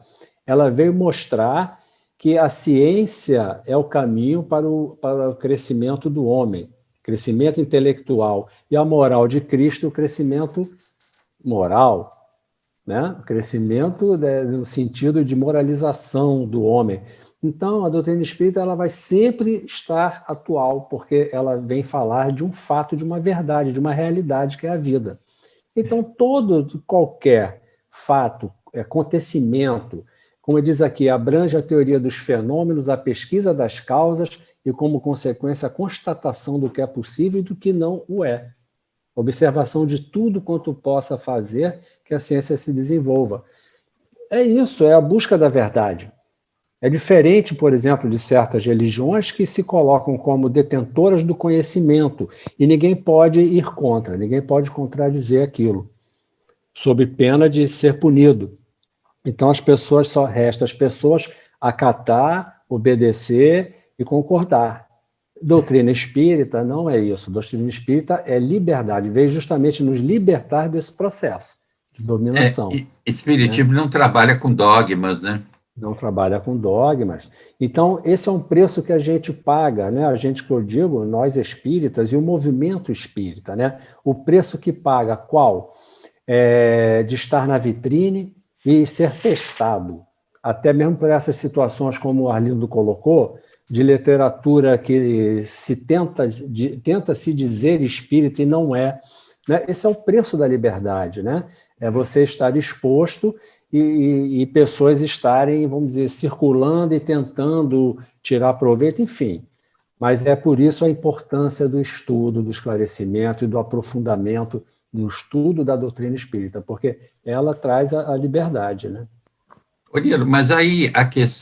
ela veio mostrar que a ciência é o caminho para o crescimento do homem, crescimento intelectual, e a moral de Cristo, o crescimento moral, né? O crescimento no sentido de moralização do homem. Então, a doutrina espírita ela vai sempre estar atual, porque ela vem falar de um fato, de uma verdade, de uma realidade que é a vida. Então, qualquer fato, acontecimento, como diz aqui, abrange a teoria dos fenômenos, a pesquisa das causas e, como consequência, a constatação do que é possível e do que não o é. Observação de tudo quanto possa fazer que a ciência se desenvolva. É isso, é a busca da verdade. É diferente, por exemplo, de certas religiões que se colocam como detentoras do conhecimento e ninguém pode ir contra, ninguém pode contradizer aquilo, sob pena de ser punido. Então, só resta as pessoas acatar, obedecer e concordar. Doutrina espírita não é isso. Doutrina espírita é liberdade, veio justamente nos libertar desse processo. de dominação. Espiritismo não trabalha com dogmas, né? Não trabalha com dogmas. Então, esse é um preço que a gente paga, né? A gente, que eu digo, nós espíritas e o movimento espírita, né? O preço que paga, qual? De estar na vitrine e ser testado. Até mesmo por essas situações, como o Arlindo colocou, de literatura que tenta se dizer espírita e não é. Né? Esse é o preço da liberdade, né? É você estar exposto e pessoas estarem, vamos dizer, circulando e tentando tirar proveito, enfim. Mas é por isso a importância do estudo, do esclarecimento e do aprofundamento no estudo da doutrina espírita, porque ela traz a liberdade, né? Ô, Nilo, mas aí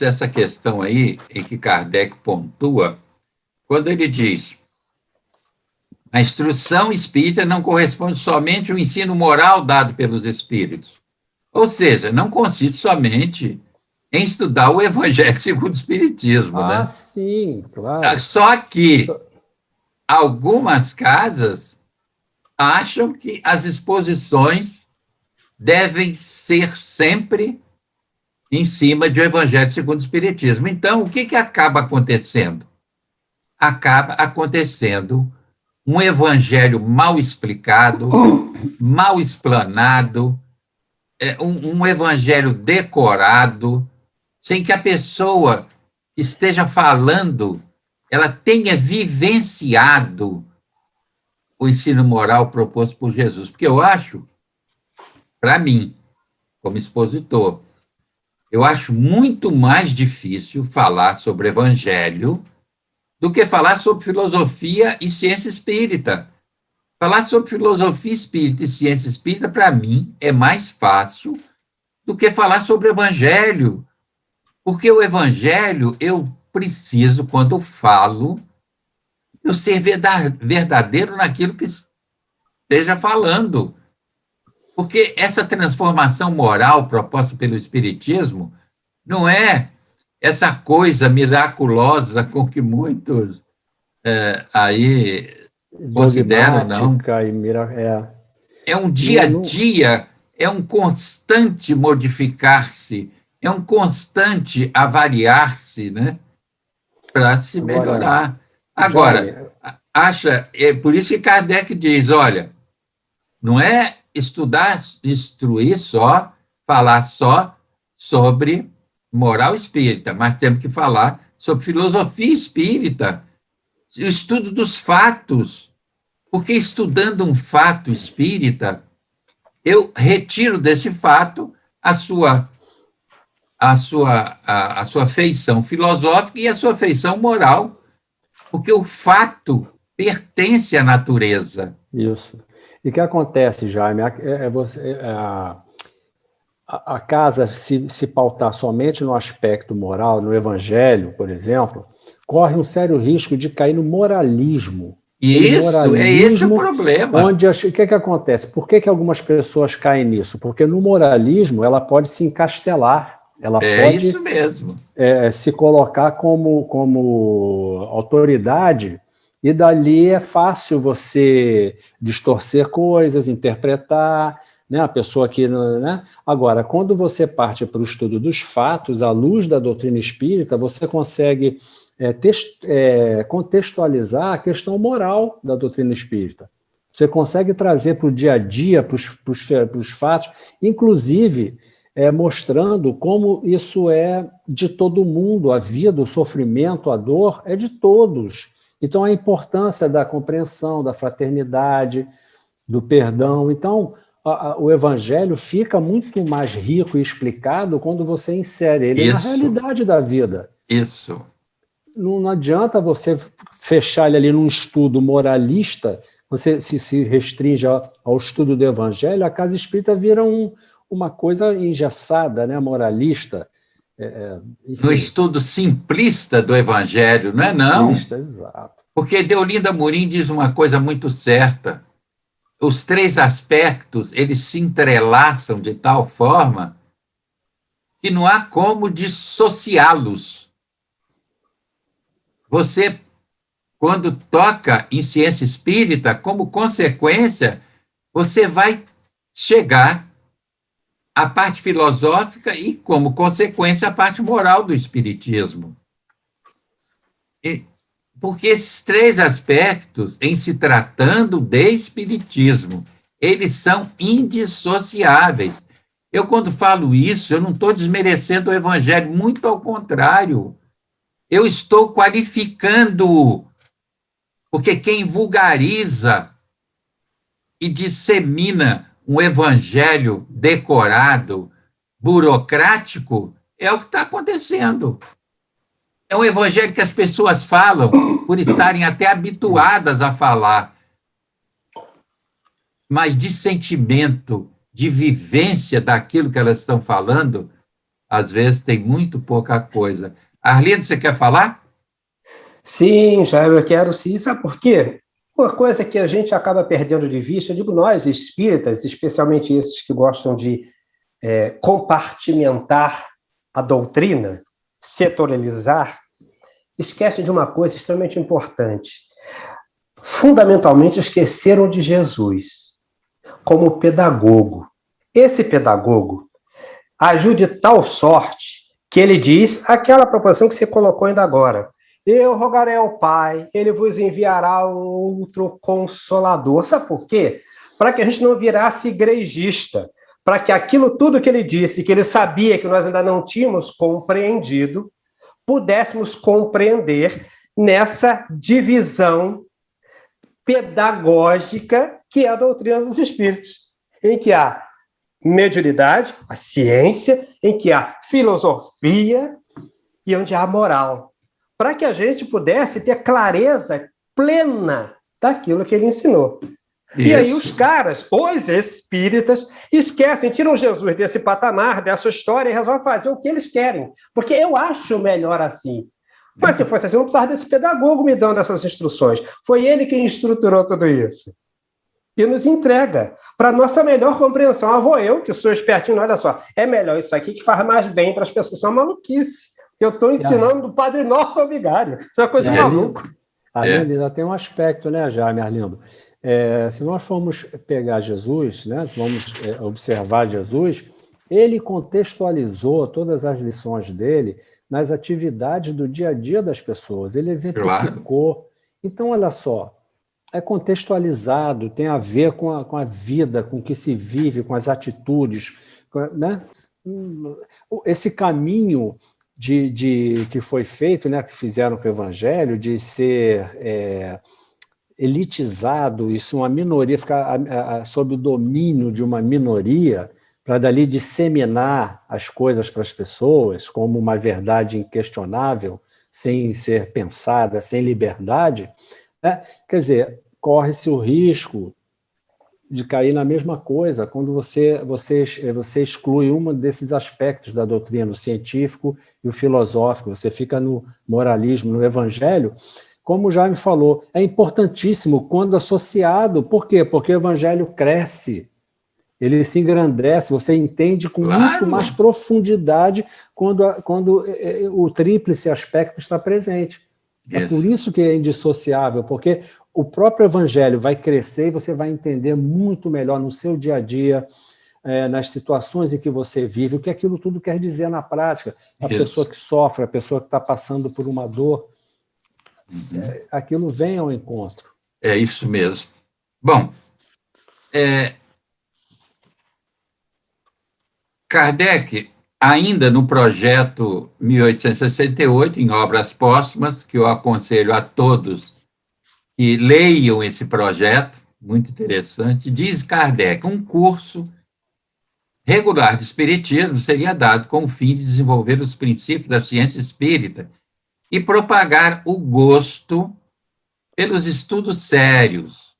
essa questão aí em que Kardec pontua, quando ele diz a instrução espírita não corresponde somente ao ensino moral dado pelos espíritos. Ou seja, não consiste somente em estudar o Evangelho segundo o Espiritismo, né? Sim, claro. Só que algumas casas acham que as exposições devem ser sempre em cima do Evangelho segundo o Espiritismo. Então, o que acaba acontecendo? Acaba acontecendo um evangelho mal explicado, mal explanado, um evangelho decorado, sem que a pessoa que esteja falando ela tenha vivenciado o ensino moral proposto por Jesus. Porque eu acho, para mim, como expositor, eu acho muito mais difícil falar sobre evangelho do que falar sobre filosofia e ciência espírita. Falar sobre filosofia espírita e ciência espírita, para mim, é mais fácil do que falar sobre evangelho. Porque o evangelho, eu preciso, quando falo, eu ser verdadeiro naquilo que esteja falando. Porque essa transformação moral proposta pelo Espiritismo não é essa coisa miraculosa com que muitos aí consideram, não. É um dia a dia, é um constante modificar-se, é um constante avaliar-se, né, para se melhorar. Agora, é por isso que Kardec diz, olha, não é estudar, instruir só, falar só sobre moral espírita, mas temos que falar sobre filosofia espírita, o estudo dos fatos, porque estudando um fato espírita, eu retiro desse fato a sua feição filosófica e a sua feição moral, porque o fato pertence à natureza. Isso. E o que acontece, Jaime, a casa se pautar somente no aspecto moral, no evangelho, por exemplo, corre um sério risco de cair no moralismo. Isso, é esse o problema. O que acontece? Por que algumas pessoas caem nisso? Porque no moralismo ela pode se encastelar, ela pode isso mesmo. Se colocar como autoridade, e dali é fácil você distorcer coisas, interpretar, né? A pessoa que, né? Agora, quando você parte para o estudo dos fatos, à luz da doutrina espírita, você consegue contextualizar a questão moral da doutrina espírita. Você consegue trazer para o dia a dia, para os fatos, inclusive mostrando como isso é de todo mundo, a vida, o sofrimento, a dor é de todos. Então, a importância da compreensão, da fraternidade, do perdão. Então, o evangelho fica muito mais rico e explicado quando você insere ele na realidade da vida. Isso. Não adianta você fechar ele ali num estudo moralista, você se restringe ao estudo do evangelho, a casa espírita vira uma coisa engessada, né, moralista. No estudo simplista do evangelho, não é não? Simplista, exato. Porque Deolinda Amorim diz uma coisa muito certa. Os três aspectos, eles se entrelaçam de tal forma que não há como dissociá-los. Você, quando toca em ciência espírita, como consequência, você vai chegar a parte filosófica e, como consequência, a parte moral do espiritismo. Porque esses três aspectos, em se tratando de espiritismo, eles são indissociáveis. Eu, quando falo isso, eu não estou desmerecendo o evangelho, muito ao contrário. Eu estou qualificando, porque quem vulgariza e dissemina um evangelho decorado, burocrático, é o que está acontecendo. É um evangelho que as pessoas falam por estarem até habituadas a falar, mas de sentimento, de vivência daquilo que elas estão falando, às vezes tem muito pouca coisa. Arlindo, você quer falar? Sim, Jair, eu quero sim. Sabe por quê? Uma coisa que a gente acaba perdendo de vista, eu digo nós, espíritas, especialmente esses que gostam de compartimentar a doutrina, setorializar, esquece de uma coisa extremamente importante. Fundamentalmente, esqueceram de Jesus como pedagogo. Esse pedagogo agiu de tal sorte que ele diz aquela proposição que você colocou ainda agora. Eu rogarei ao Pai, ele vos enviará outro consolador. Sabe por quê? Para que a gente não virasse igrejista, para que aquilo tudo que ele disse, que ele sabia que nós ainda não tínhamos compreendido, pudéssemos compreender nessa divisão pedagógica que é a doutrina dos espíritos, em que há mediunidade, a ciência, em que há filosofia e onde há moral, para que a gente pudesse ter clareza plena daquilo que ele ensinou. Isso. E aí os caras, os espíritas, esquecem, tiram Jesus desse patamar, dessa história, e resolvem fazer o que eles querem. Porque eu acho melhor assim. Mas se fosse assim, eu não precisava desse pedagogo me dando essas instruções. Foi ele quem estruturou tudo isso. E nos entrega para a nossa melhor compreensão. Vou eu, que sou espertinho, olha só, é melhor isso aqui que faz mais bem para as pessoas. Isso é uma maluquice. Eu estou ensinando do Padre Nosso ao Vigário. Isso é uma coisa de maluco. Ali ainda tem um aspecto, né, Jaime, Arlindo? Se nós formos pegar Jesus, né, vamos observar Jesus, ele contextualizou todas as lições dele nas atividades do dia a dia das pessoas. Ele exemplificou. Claro. Então, olha só, é contextualizado, tem a ver com a vida, com o que se vive, com as atitudes, né? Esse caminho que foi feito, né, que fizeram com o Evangelho, de ser elitizado, isso uma minoria, ficar sob o domínio de uma minoria, para dali disseminar as coisas para as pessoas como uma verdade inquestionável, sem ser pensada, sem liberdade, né? Quer dizer, corre-se o risco de cair na mesma coisa quando você exclui um desses aspectos da doutrina, o científico e o filosófico, você fica no moralismo, no evangelho. Como o Jaime falou, é importantíssimo quando associado. Por quê? Porque o evangelho cresce, ele se engrandece, você entende com muito mais profundidade quando o tríplice aspecto está presente. É por isso que é indissociável, porque o próprio evangelho vai crescer e você vai entender muito melhor no seu dia a dia, nas situações em que você vive, o que aquilo tudo quer dizer na prática. A pessoa que sofre, a pessoa que está passando por uma dor, aquilo vem ao encontro. É isso mesmo. Bom, Kardec, ainda no projeto 1868, em obras póstumas, que eu aconselho a todos que leiam esse projeto, muito interessante, diz Kardec, um curso regular de espiritismo seria dado com o fim de desenvolver os princípios da ciência espírita e propagar o gosto pelos estudos sérios.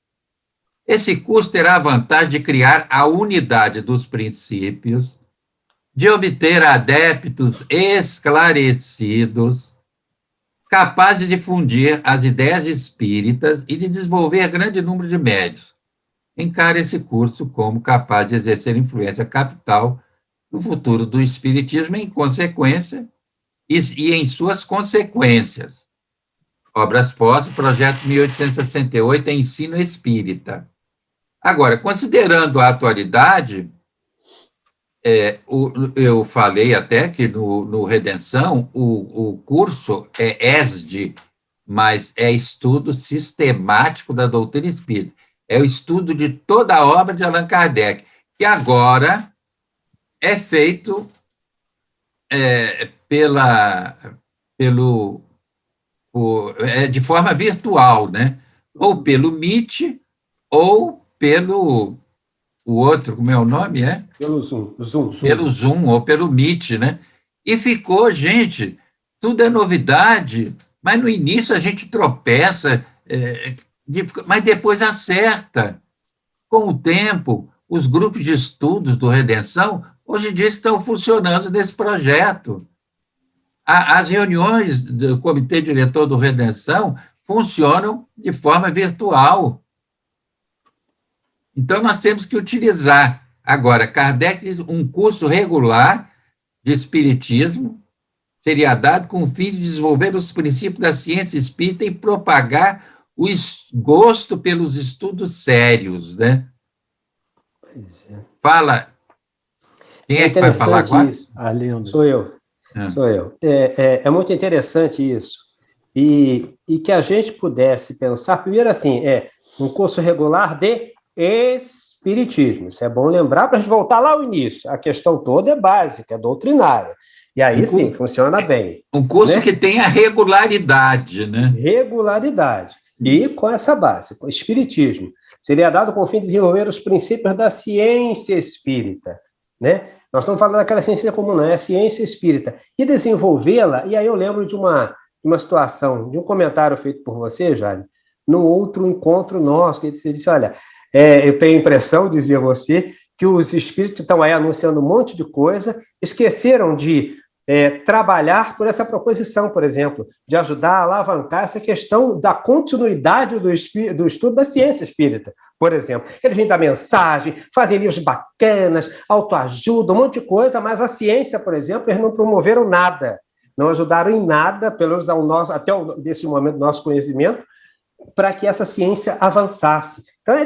Esse curso terá a vantagem de criar a unidade dos princípios, de obter adeptos esclarecidos, capazes de difundir as ideias espíritas e de desenvolver grande número de médios. Encara esse curso como capaz de exercer influência capital no futuro do espiritismo, em consequência, e em suas consequências. Obras póstumas, projeto 1868, Ensino Espírita. Agora, considerando a atualidade, Eu falei até que no Redenção o curso é ESD, mas é estudo sistemático da doutrina espírita. É o estudo de toda a obra de Allan Kardec, que agora é feito de forma virtual, né? Ou pelo Meet, ou pelo o outro, como é o nome? Pelo Zoom. Pelo Zoom ou pelo Meet, né? E ficou, gente, tudo é novidade, mas no início a gente tropeça, mas depois acerta. Com o tempo, os grupos de estudos do Redenção, hoje em dia, estão funcionando nesse projeto. As reuniões do Comitê Diretor do Redenção funcionam de forma virtual. Então, nós temos que utilizar. Agora, Kardec diz um curso regular de Espiritismo seria dado com o fim de desenvolver os princípios da ciência espírita e propagar o gosto pelos estudos sérios, né? Pois é. Fala. Quem é que vai falar agora? Isso. Arlindo. Sou eu. É muito interessante isso. E que a gente pudesse pensar, primeiro assim, um curso regular de Espiritismo. Isso é bom lembrar para a gente voltar lá ao início. A questão toda é básica, é doutrinária. E aí sim, funciona bem. Um curso, né, que tenha regularidade, né? Regularidade. E com essa base, com o Espiritismo. Seria dado com o fim de desenvolver os princípios da ciência espírita, né? Nós estamos falando daquela ciência comum, não é a ciência espírita. E desenvolvê-la, e aí eu lembro de uma situação, de um comentário feito por você, Jaime, num outro encontro nosso, que você disse, olha, eu tenho a impressão, dizia você, que os espíritos estão aí anunciando um monte de coisa, esqueceram de trabalhar por essa proposição, por exemplo, de ajudar a alavancar essa questão da continuidade do estudo da ciência espírita, por exemplo. Eles vêm dar mensagem, fazem livros bacanas, autoajuda, um monte de coisa, mas a ciência, por exemplo, eles não promoveram nada, não ajudaram em nada, pelo menos até desse momento do nosso conhecimento, para que essa ciência avançasse. Então, é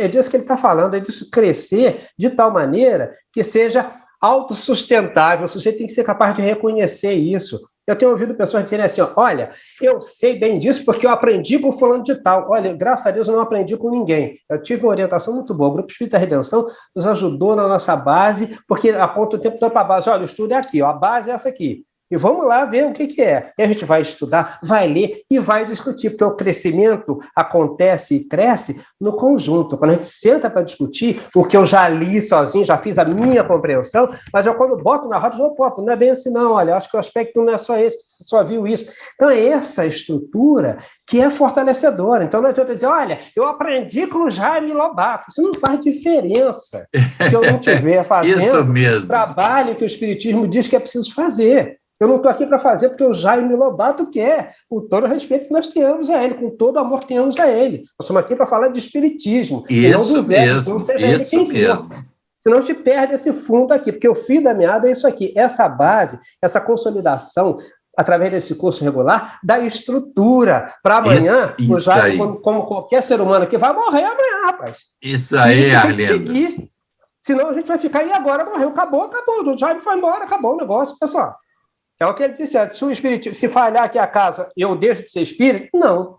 disso que ele está falando, é disso crescer de tal maneira que seja autossustentável. O sujeito tem que ser capaz de reconhecer isso. Eu tenho ouvido pessoas dizerem assim, olha, eu sei bem disso porque eu aprendi com fulano de tal. Olha, graças a Deus eu não aprendi com ninguém. Eu tive uma orientação muito boa. O Grupo Espírita Redenção nos ajudou na nossa base, porque aponta o tempo todo para a base. Olha, o estudo é aqui, a base é essa aqui. E vamos lá ver o que é. E a gente vai estudar, vai ler e vai discutir, porque o crescimento acontece e cresce no conjunto. Quando a gente senta para discutir, o que eu já li sozinho, já fiz a minha compreensão, mas eu quando boto na roda, não é bem assim não, olha, acho que o aspecto não é só esse, você só viu isso. Então é essa estrutura que é fortalecedora. Então não adianta dizer, olha, eu aprendi com o Jaime Lobato. Isso não faz diferença se eu não estiver fazendo o trabalho que o Espiritismo diz que é preciso fazer. Eu não estou aqui para fazer porque o Jaime Lobato quer, com todo o respeito que nós tenhamos a ele, com todo o amor que tenhamos a ele. Nós estamos aqui para falar de espiritismo, e não do Zé, não seja ele quem for. Senão a gente perde esse fundo aqui, porque o fio da meada é isso aqui, essa base, essa consolidação, através desse curso regular, da estrutura para amanhã, o Jaime, como qualquer ser humano aqui, vai morrer amanhã, rapaz. Isso aí, Arlindo. Tem que seguir. Senão a gente vai ficar, e agora morreu, acabou, o Jaime foi embora, acabou o negócio, pessoal. É o que ele disse antes, se falhar aqui a casa, eu deixo de ser espírita? Não.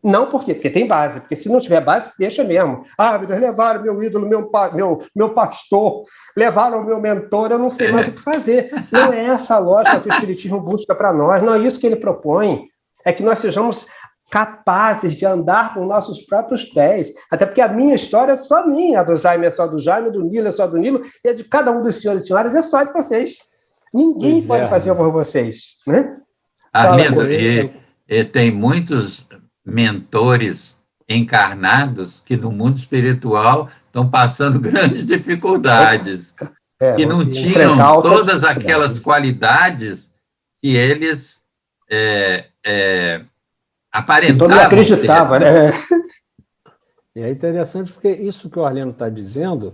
Não por quê? Porque tem base. Porque se não tiver base, deixa mesmo. Ah, meu Deus, levaram meu ídolo, meu pastor, levaram meu mentor, eu não sei mais o que fazer. Não é essa a lógica que o Espiritismo busca para nós, não é isso que ele propõe. É que nós sejamos capazes de andar com nossos próprios pés. Até porque a minha história é só minha, a do Jaime é só do Jaime, do Nilo é só do Nilo, e a de cada um dos senhores e senhoras é só de vocês. Ninguém pode fazer por vocês, né? Arlindo, e tem muitos mentores encarnados que no mundo espiritual estão passando grandes dificuldades, que não tinham todas aquelas qualidades que eles aparentavam. Todo mundo acreditava, né? E é interessante porque isso que o Arlindo está dizendo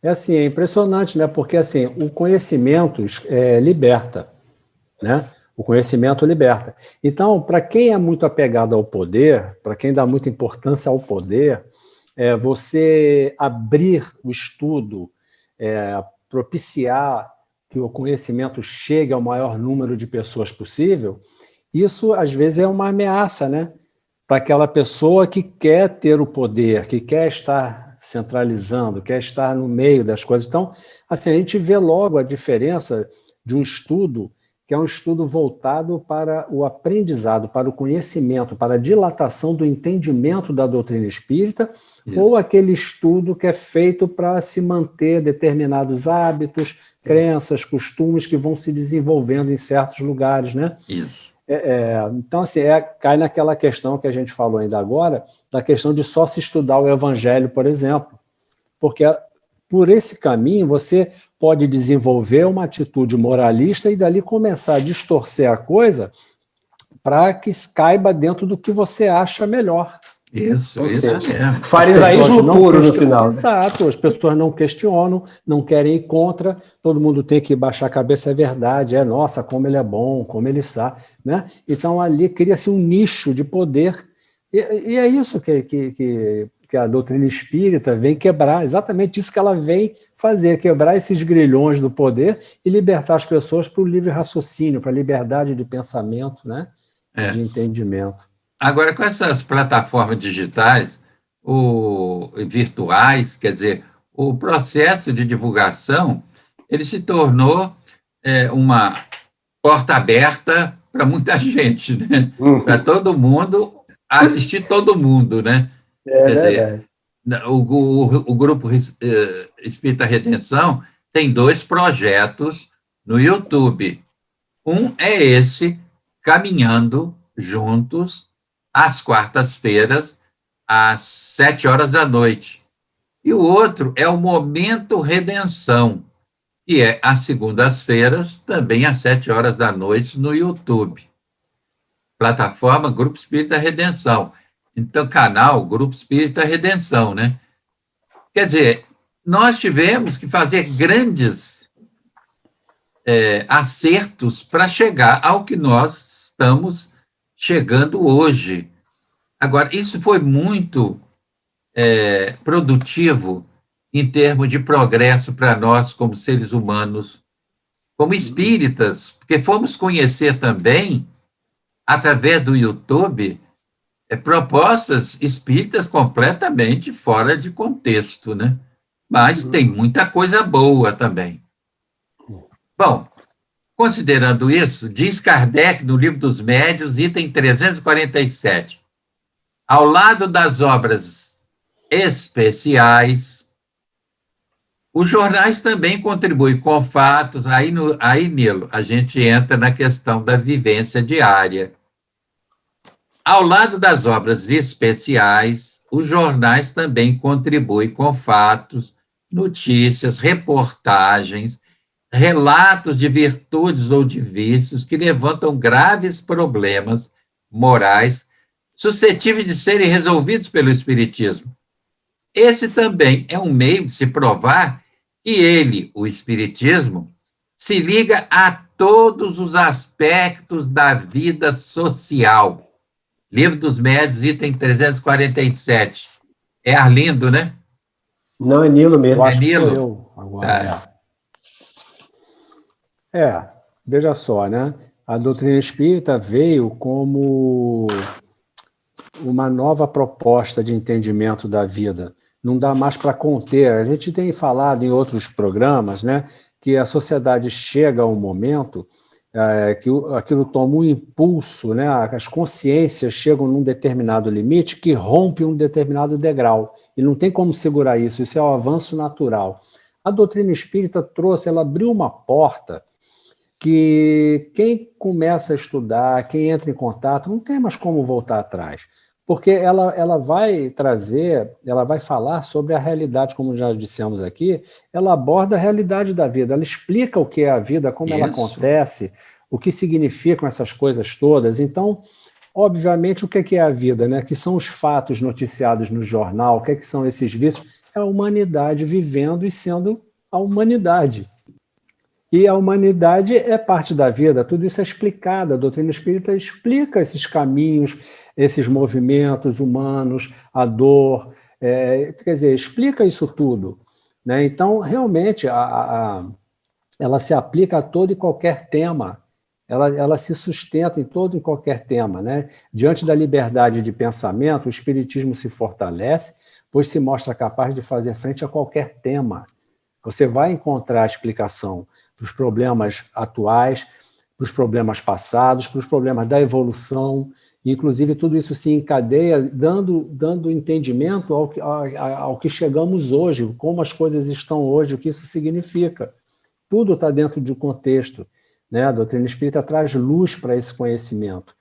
é impressionante, né? Porque assim, o conhecimento liberta, né? O conhecimento liberta. Então, para quem é muito apegado ao poder, para quem dá muita importância ao poder, você abrir o estudo propiciar que o conhecimento chegue ao maior número de pessoas possível, isso às vezes é uma ameaça, né? Para aquela pessoa que quer ter o poder, que quer estar centralizando, quer estar no meio das coisas. Então, assim, a gente vê logo a diferença de um estudo que é um estudo voltado para o aprendizado, para o conhecimento, para a dilatação do entendimento da doutrina espírita, ou aquele estudo que é feito para se manter determinados hábitos, crenças, costumes que vão se desenvolvendo em certos lugares, né? Isso. Então, assim, cai naquela questão que a gente falou ainda agora, da questão de só se estudar o Evangelho, por exemplo, porque por esse caminho você pode desenvolver uma atitude moralista e dali começar a distorcer a coisa para que caiba dentro do que você acha melhor. Isso seja, mesmo. Farisaísmo puro no final. Exato, as pessoas não questionam, não querem ir contra, todo mundo tem que baixar a cabeça, é verdade, nossa, como ele é bom, como ele sabe, né? Então ali cria-se um nicho de poder, e é isso que a doutrina espírita vem quebrar, exatamente isso que ela vem fazer, quebrar esses grilhões do poder e libertar as pessoas para o livre raciocínio, para a liberdade de pensamento, né? De entendimento. Agora, com essas plataformas digitais, virtuais, quer dizer, o processo de divulgação, ele se tornou uma porta aberta para muita gente, né? Para todo mundo, assistir todo mundo, né? Quer dizer, o Grupo Espírita Redenção tem 2 projetos no YouTube. Um é esse, Caminhando Juntos, às quartas-feiras, às 7h. E o outro é o Momento Redenção, que é às segundas-feiras, também às 7h no YouTube. Plataforma Grupo Espírita Redenção. Então, canal Grupo Espírita Redenção, né? Quer dizer, nós tivemos que fazer grandes acertos para chegar ao que nós estamos chegando hoje. Agora, isso foi muito produtivo em termos de progresso para nós como seres humanos, como espíritas, porque fomos conhecer também, através do YouTube, propostas espíritas completamente fora de contexto, né? Mas tem muita coisa boa também. Bom, considerando isso, diz Kardec no Livro dos Médiuns, item 347, ao lado das obras especiais, os jornais também contribuem com fatos, aí Nilo, a gente entra na questão da vivência diária. Ao lado das obras especiais, os jornais também contribuem com fatos, notícias, reportagens, relatos de virtudes ou de vícios que levantam graves problemas morais suscetíveis de serem resolvidos pelo Espiritismo. Esse também é um meio de se provar que ele, o Espiritismo, se liga a todos os aspectos da vida social. Livro dos Médiuns, item 347. É Arlindo, né? Não, é Nilo mesmo. Eu acho que sou eu agora. Veja só, né? A doutrina espírita veio como uma nova proposta de entendimento da vida. Não dá mais para conter. A gente tem falado em outros programas, né, que a sociedade chega a um momento que aquilo toma um impulso, né, as consciências chegam num determinado limite que rompe um determinado degrau. E não tem como segurar isso. Isso é o avanço natural. A doutrina espírita trouxe, ela abriu uma porta que quem começa a estudar, quem entra em contato, não tem mais como voltar atrás. Porque ela vai trazer, ela vai falar sobre a realidade, como já dissemos aqui, ela aborda a realidade da vida, ela explica o que é a vida, como ela acontece, o que significam essas coisas todas. Então, obviamente, o que é a vida, né? Que são os fatos noticiados no jornal, o que são esses vícios? É a humanidade vivendo e sendo a humanidade. E a humanidade é parte da vida, tudo isso é explicado, a doutrina espírita explica esses caminhos, esses movimentos humanos, a dor, quer dizer, explica isso tudo. né? Então, realmente, ela se aplica a todo e qualquer tema, ela se sustenta em todo e qualquer tema, né? Diante da liberdade de pensamento, o Espiritismo se fortalece, pois se mostra capaz de fazer frente a qualquer tema. Você vai encontrar explicação para os problemas atuais, para os problemas passados, para os problemas da evolução. Inclusive, tudo isso se encadeia, dando entendimento ao que chegamos hoje, como as coisas estão hoje, o que isso significa. Tudo está dentro de um contexto, né? A doutrina espírita traz luz para esse conhecimento,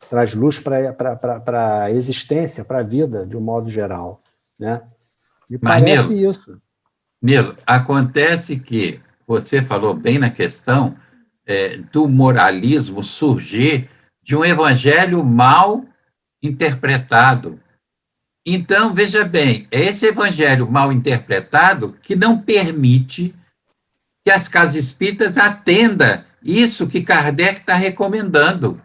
traz luz para a existência, para a vida, de um modo geral, né? Me parece isso. Nilo, acontece que você falou bem na questão do moralismo surgir de um evangelho mal interpretado. Então, veja bem, é esse evangelho mal interpretado que não permite que as casas espíritas atendam isso que Kardec está recomendando.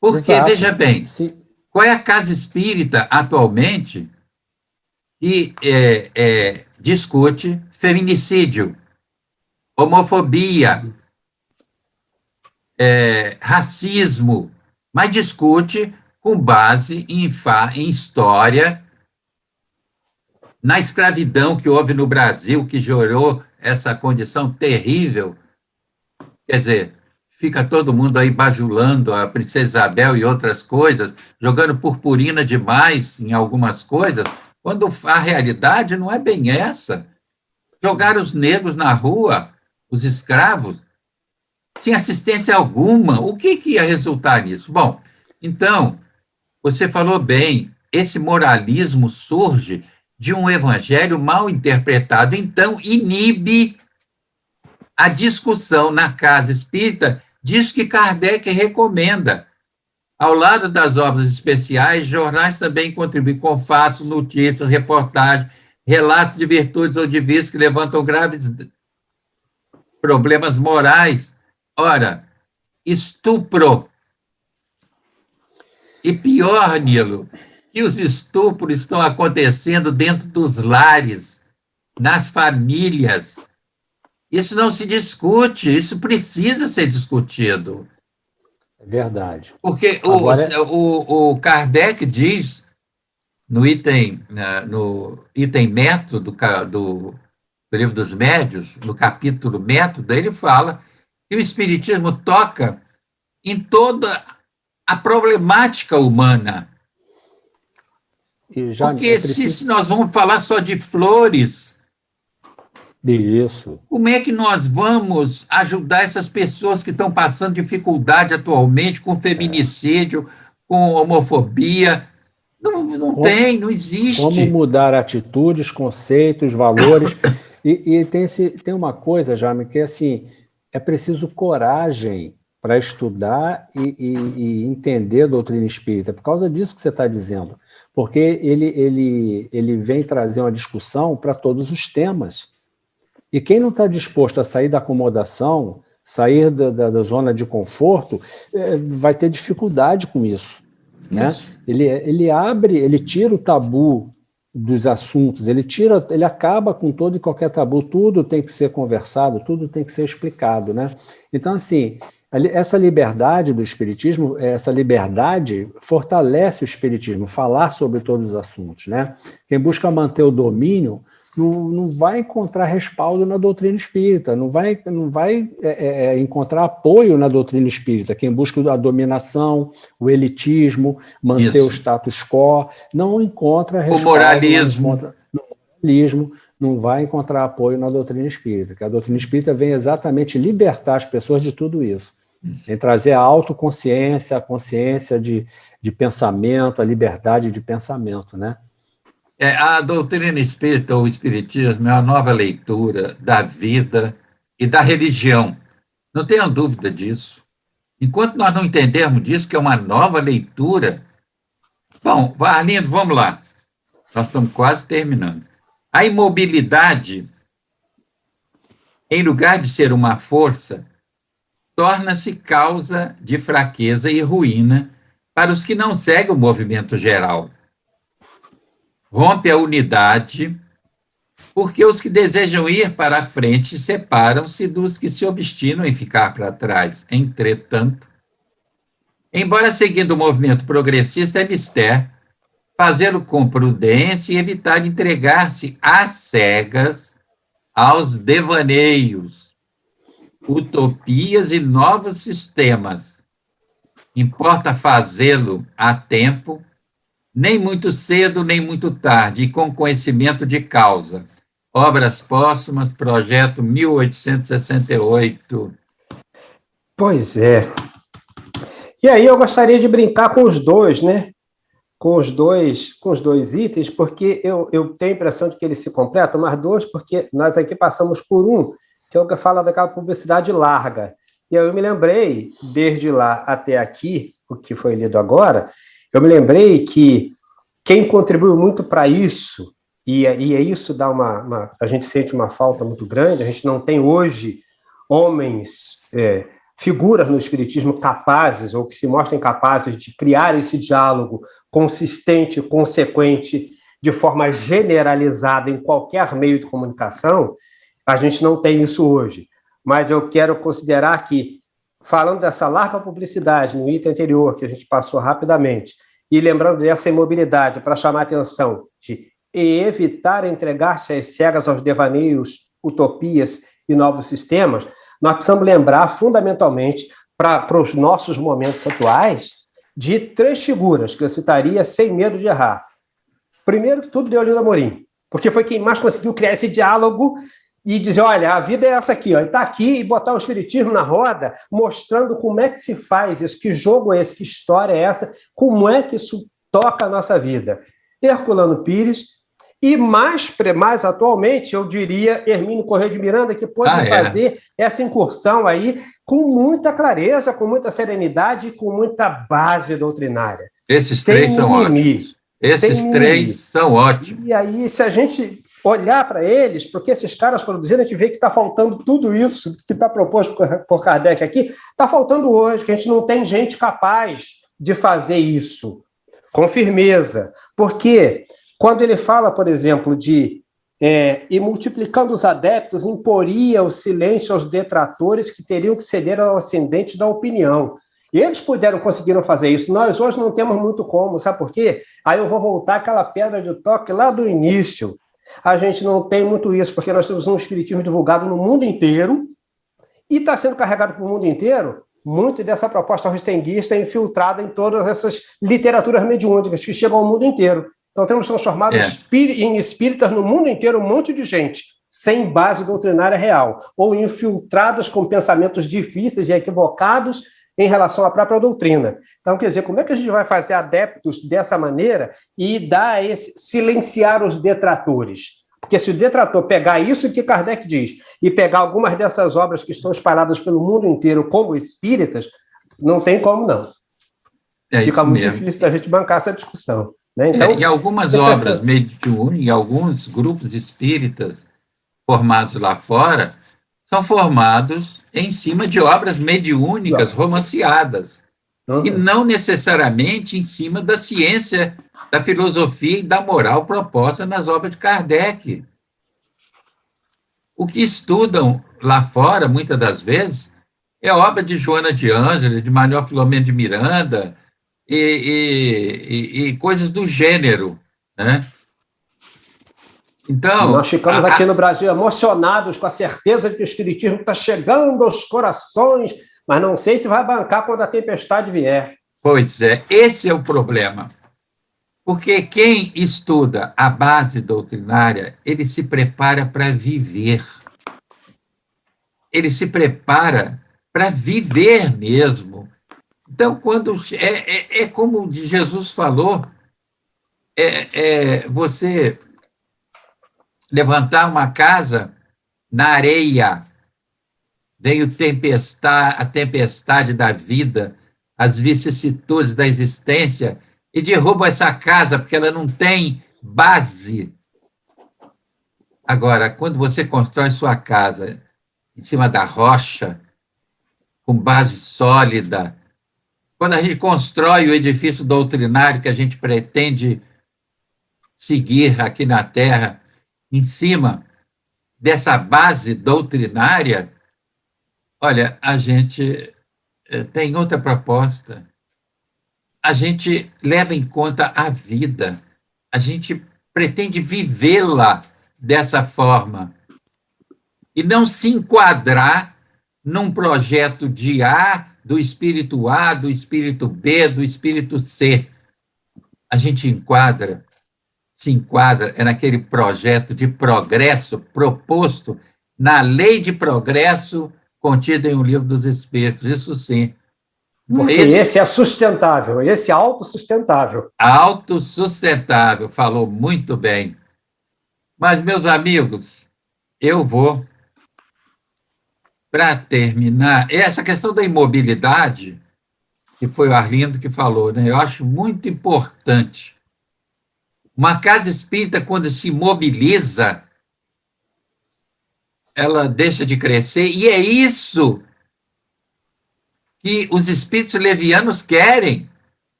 Porque, Exato. veja bem, Sim. Qual é a casa espírita atualmente que discute feminicídio, homofobia, racismo, mas discute com base em história, na escravidão que houve no Brasil, que gerou essa condição terrível? Quer dizer, fica todo mundo aí bajulando a Princesa Isabel e outras coisas, jogando purpurina demais em algumas coisas, quando a realidade não é bem essa. Jogar os negros na rua, os escravos, sem assistência alguma, o que ia resultar nisso? Bom, então, você falou bem, esse moralismo surge de um evangelho mal interpretado, então inibe a discussão na casa espírita disso que Kardec recomenda. Ao lado das obras especiais, jornais também contribuem com fatos, notícias, reportagens, relatos de virtudes ou de vícios que levantam graves problemas morais. Ora, estupro. E pior, Nilo, que os estupros estão acontecendo dentro dos lares, nas famílias. Isso não se discute, isso precisa ser discutido. É verdade. Porque o Kardec diz, no item método do Livro dos Médiuns, no capítulo método, ele fala que o Espiritismo toca em toda a problemática humana. Porque se nós vamos falar só de flores, isso, como é que nós vamos ajudar essas pessoas que estão passando dificuldade atualmente com feminicídio, com homofobia? Não existe. Como mudar atitudes, conceitos, valores. E tem uma coisa, Jaime, que é assim, é preciso coragem para estudar e entender a doutrina espírita, por causa disso que você está dizendo. Porque ele vem trazer uma discussão para todos os temas. E quem não está disposto a sair da acomodação, sair da zona de conforto, vai ter dificuldade com isso, né? Ele tira o tabu dos assuntos, ele acaba com todo e qualquer tabu, tudo tem que ser conversado, tudo tem que ser explicado, né? Então, assim, essa liberdade do espiritismo, essa liberdade fortalece o espiritismo, falar sobre todos os assuntos, né? Quem busca manter o domínio não vai encontrar respaldo na doutrina espírita, não vai encontrar apoio na doutrina espírita. Quem busca a dominação, o elitismo, manter o status quo, não encontra respaldo. O moralismo. Não vai encontrar apoio na doutrina espírita, que a doutrina espírita vem exatamente libertar as pessoas de tudo isso. Vem trazer a autoconsciência, a consciência de pensamento, a liberdade de pensamento, né? A doutrina espírita, ou o espiritismo, é uma nova leitura da vida e da religião. Não tenham dúvida disso. Enquanto nós não entendermos disso, que é uma nova leitura... Bom, Arlindo, vamos lá. Nós estamos quase terminando. A imobilidade, em lugar de ser uma força, torna-se causa de fraqueza e ruína para os que não seguem o movimento geral. rompe a unidade, porque os que desejam ir para a frente separam-se dos que se obstinam em ficar para trás. Entretanto, embora seguindo o movimento progressista, é mister fazê-lo com prudência e evitar entregar-se às cegas aos devaneios, utopias e novos sistemas. Importa fazê-lo a tempo, nem muito cedo, nem muito tarde, e com conhecimento de causa. Obras Póstumas, projeto 1868. Pois é. E aí eu gostaria de brincar com os dois, né? Com os dois itens, porque eu tenho a impressão de que eles se completam, mas dois, porque nós aqui passamos por um, que é o que fala daquela publicidade larga. E aí eu me lembrei, desde lá até aqui, o que foi lido agora, eu me lembrei que quem contribuiu muito para isso, e isso dá a gente sente uma falta muito grande, a gente não tem hoje homens, figuras no espiritismo capazes, ou que se mostrem capazes de criar esse diálogo consistente, consequente, de forma generalizada em qualquer meio de comunicação. A gente não tem isso hoje. Mas eu quero considerar que, falando dessa larga publicidade no item anterior, que a gente passou rapidamente, e lembrando dessa imobilidade para chamar a atenção de evitar entregar-se às cegas aos devaneios, utopias e novos sistemas, nós precisamos lembrar, fundamentalmente, para os nossos momentos atuais, de três figuras que eu citaria sem medo de errar. Primeiro que tudo, Deolinda Amorim, porque foi quem mais conseguiu criar esse diálogo e dizer, olha, a vida é essa aqui, ó, e está aqui, e botar o espiritismo na roda, mostrando como é que se faz isso, que jogo é esse, que história é essa, como é que isso toca a nossa vida. Herculano Pires, e mais atualmente, eu diria, Hermínio Corrêa de Miranda, que pode fazer essa incursão aí com muita clareza, com muita serenidade e com muita base doutrinária. Esses três são ótimos. Esses três são ótimos. E aí, se a gente olhar para eles, porque esses caras produziram, a gente vê que está faltando tudo isso que está proposto por Kardec aqui, está faltando hoje, que a gente não tem gente capaz de fazer isso com firmeza. Porque quando ele fala, por exemplo, de e multiplicando os adeptos, imporia o silêncio aos detratores que teriam que ceder ao ascendente da opinião. E eles conseguiram fazer isso. Nós hoje não temos muito como, sabe por quê? Aí eu vou voltar àquela pedra de toque lá do início. A gente não tem muito isso, porque nós temos um espiritismo divulgado no mundo inteiro e está sendo carregado para o mundo inteiro muito dessa proposta rostenguista infiltrada em todas essas literaturas mediúnicas que chegam ao mundo inteiro. Então temos transformado em espíritas no mundo inteiro um monte de gente sem base doutrinária real, ou infiltradas com pensamentos difíceis e equivocados em relação à própria doutrina. Então, quer dizer, como é que a gente vai fazer adeptos dessa maneira e silenciar os detratores? Porque se o detrator pegar isso que Kardec diz e pegar algumas dessas obras que estão espalhadas pelo mundo inteiro como espíritas, não tem como não. Fica muito difícil da gente bancar essa discussão. Né? Então, em algumas obras mediúnicas, em alguns grupos espíritas formados lá fora, são formados em cima de obras mediúnicas romanceadas, e não necessariamente em cima da ciência, da filosofia e da moral proposta nas obras de Kardec. O que estudam lá fora, muitas das vezes, é obra de Joana de Ângela, de Manuel Filomeno de Miranda, e coisas do gênero, né? Então, nós ficamos aqui no Brasil emocionados com a certeza de que o espiritismo está chegando aos corações, mas não sei se vai bancar quando a tempestade vier. Pois é, esse é o problema. Porque quem estuda a base doutrinária, ele se prepara para viver. Ele se prepara para viver mesmo. Então, quando como Jesus falou, você levantar uma casa na areia, veio a tempestade da vida, as vicissitudes da existência, e derruba essa casa porque ela não tem base. Agora, quando você constrói sua casa em cima da rocha, com base sólida, quando a gente constrói o edifício doutrinário que a gente pretende seguir aqui na Terra, em cima dessa base doutrinária, olha, a gente tem outra proposta. A gente leva em conta a vida, a gente pretende vivê-la dessa forma e não se enquadrar num projeto de A, do espírito A, do espírito B, do espírito C. A gente se enquadra naquele projeto de progresso proposto na lei de progresso contida em O Livro dos Espíritos, isso sim. Porque esse é sustentável, esse é autossustentável. Autossustentável, falou muito bem. Mas, meus amigos, eu vou, para terminar, essa questão da imobilidade, que foi o Arlindo que falou, né? Eu acho muito importante. Uma casa espírita, quando se mobiliza, ela deixa de crescer, e é isso que os espíritos levianos querem.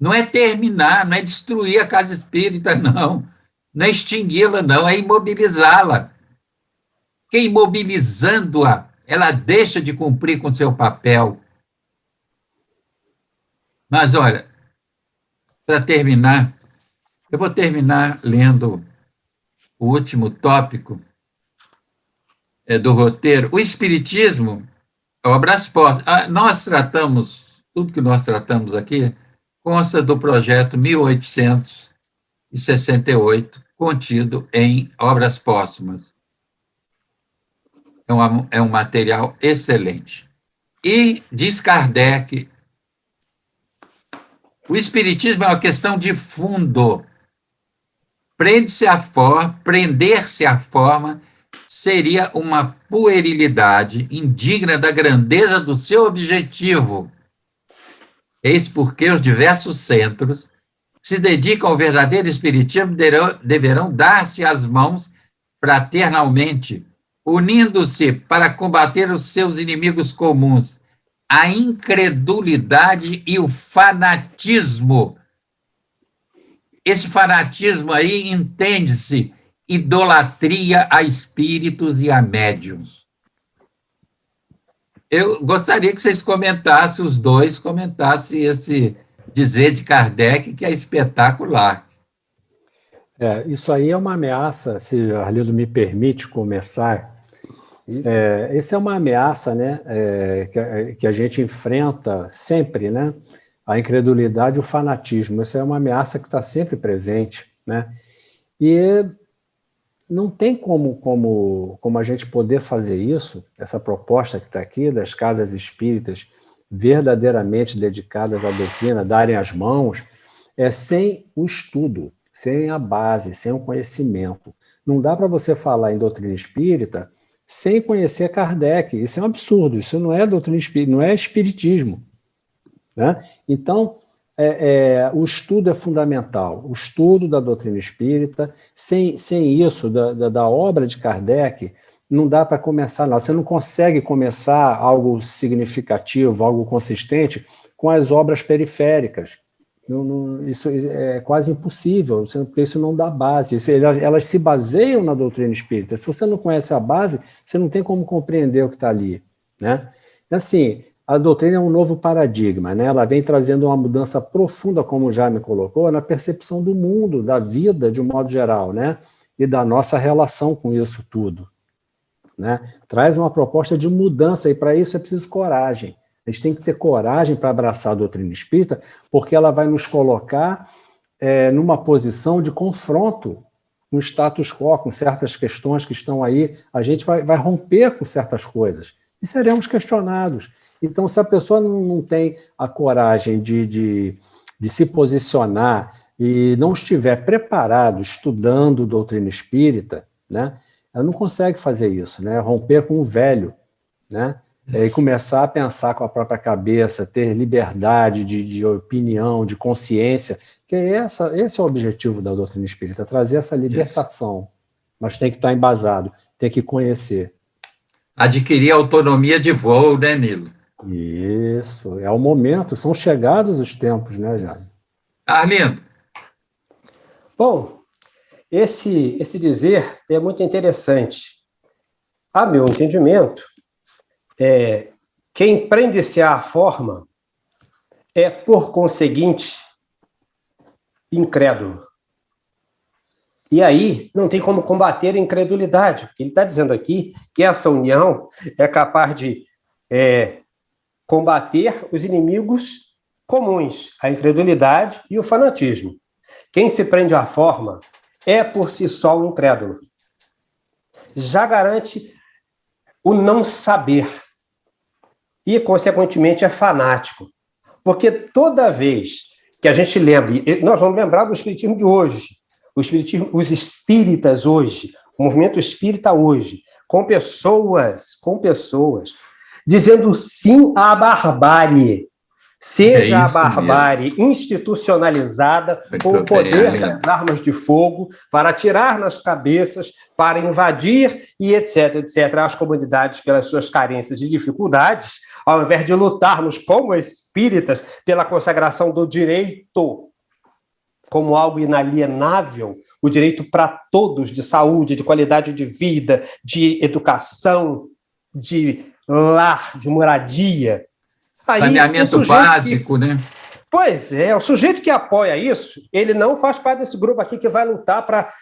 Não é terminar, não é destruir a casa espírita, não. Não é extingui-la, não, é imobilizá-la. Porque imobilizando-a, ela deixa de cumprir com seu papel. Mas, olha, para terminar, eu vou terminar lendo o último tópico do roteiro. O Espiritismo, obras postas. Nós tratamos, tudo que nós tratamos aqui, consta do projeto 1868, contido em Obras Póstumas. É um material excelente. E, diz Kardec, o Espiritismo é uma questão de fundo. Prender-se à forma seria uma puerilidade indigna da grandeza do seu objetivo. Eis porque os diversos centros que se dedicam ao verdadeiro espiritismo deverão dar-se as mãos fraternalmente, unindo-se para combater os seus inimigos comuns, a incredulidade e o fanatismo. Esse fanatismo aí entende-se idolatria a espíritos e a médiuns. Eu gostaria que vocês comentassem, os dois comentassem esse dizer de Kardec, que é espetacular. Isso aí é uma ameaça, se Arlindo me permite começar. Essa é uma ameaça, né, que a gente enfrenta sempre, né? A incredulidade e o fanatismo. Essa é uma ameaça que está sempre presente, né? E não tem como a gente poder fazer isso, essa proposta que está aqui, das casas espíritas verdadeiramente dedicadas à doutrina, darem as mãos, sem o estudo, sem a base, sem o conhecimento. Não dá para você falar em doutrina espírita sem conhecer Kardec. Isso é um absurdo, isso não é doutrina espírita, não é espiritismo, né? Então, o estudo é fundamental, o estudo da doutrina espírita. Sem isso, da obra de Kardec, não dá para começar, não. Você não consegue começar algo significativo, algo consistente, com as obras periféricas. Isso é quase impossível, porque isso não dá base. Elas se baseiam na doutrina espírita. Se você não conhece a base, você não tem como compreender o que está ali, né? Assim, a doutrina é um novo paradigma, né? Ela vem trazendo uma mudança profunda, como já me colocou, na percepção do mundo, da vida de um modo geral, né? E da nossa relação com isso tudo, né? Traz uma proposta de mudança, e para isso é preciso coragem. A gente tem que ter coragem para abraçar a doutrina espírita, porque ela vai nos colocar numa posição de confronto com o status quo, com certas questões que estão aí. A gente vai romper com certas coisas e seremos questionados. Então, se a pessoa não tem a coragem de se posicionar e não estiver preparado, estudando doutrina espírita, né, ela não consegue fazer isso, né, romper com o velho, né, e começar a pensar com a própria cabeça, ter liberdade de opinião, de consciência, que esse é o objetivo da doutrina espírita, trazer essa libertação. Isso. Mas tem que estar embasado, tem que conhecer. Adquirir autonomia de voo, né, Nilo? Isso, é o momento, são chegados os tempos, né, Jaime? Arlindo. Bom, esse dizer é muito interessante. A meu entendimento, quem prende-se à forma é, por conseguinte, incrédulo. E aí não tem como combater a incredulidade, porque ele está dizendo aqui que essa união é capaz de combater os inimigos comuns, a incredulidade e o fanatismo. Quem se prende à forma é por si só um incrédulo. Já garante o não saber e, consequentemente, é fanático. Porque toda vez que a gente lembra, nós vamos lembrar do espiritismo de hoje, os espíritas hoje, o movimento espírita hoje, com pessoas dizendo sim à barbárie, seja a barbárie mesmo, institucionalizada, com o poder das armas de fogo, para atirar nas cabeças, para invadir e etc, as comunidades pelas suas carências e dificuldades, ao invés de lutarmos como espíritas pela consagração do direito como algo inalienável, o direito para todos de saúde, de qualidade de vida, de educação, de lar, de moradia. Aí, saneamento básico, né? Pois é, o sujeito que apoia isso, ele não faz parte desse grupo aqui que vai lutar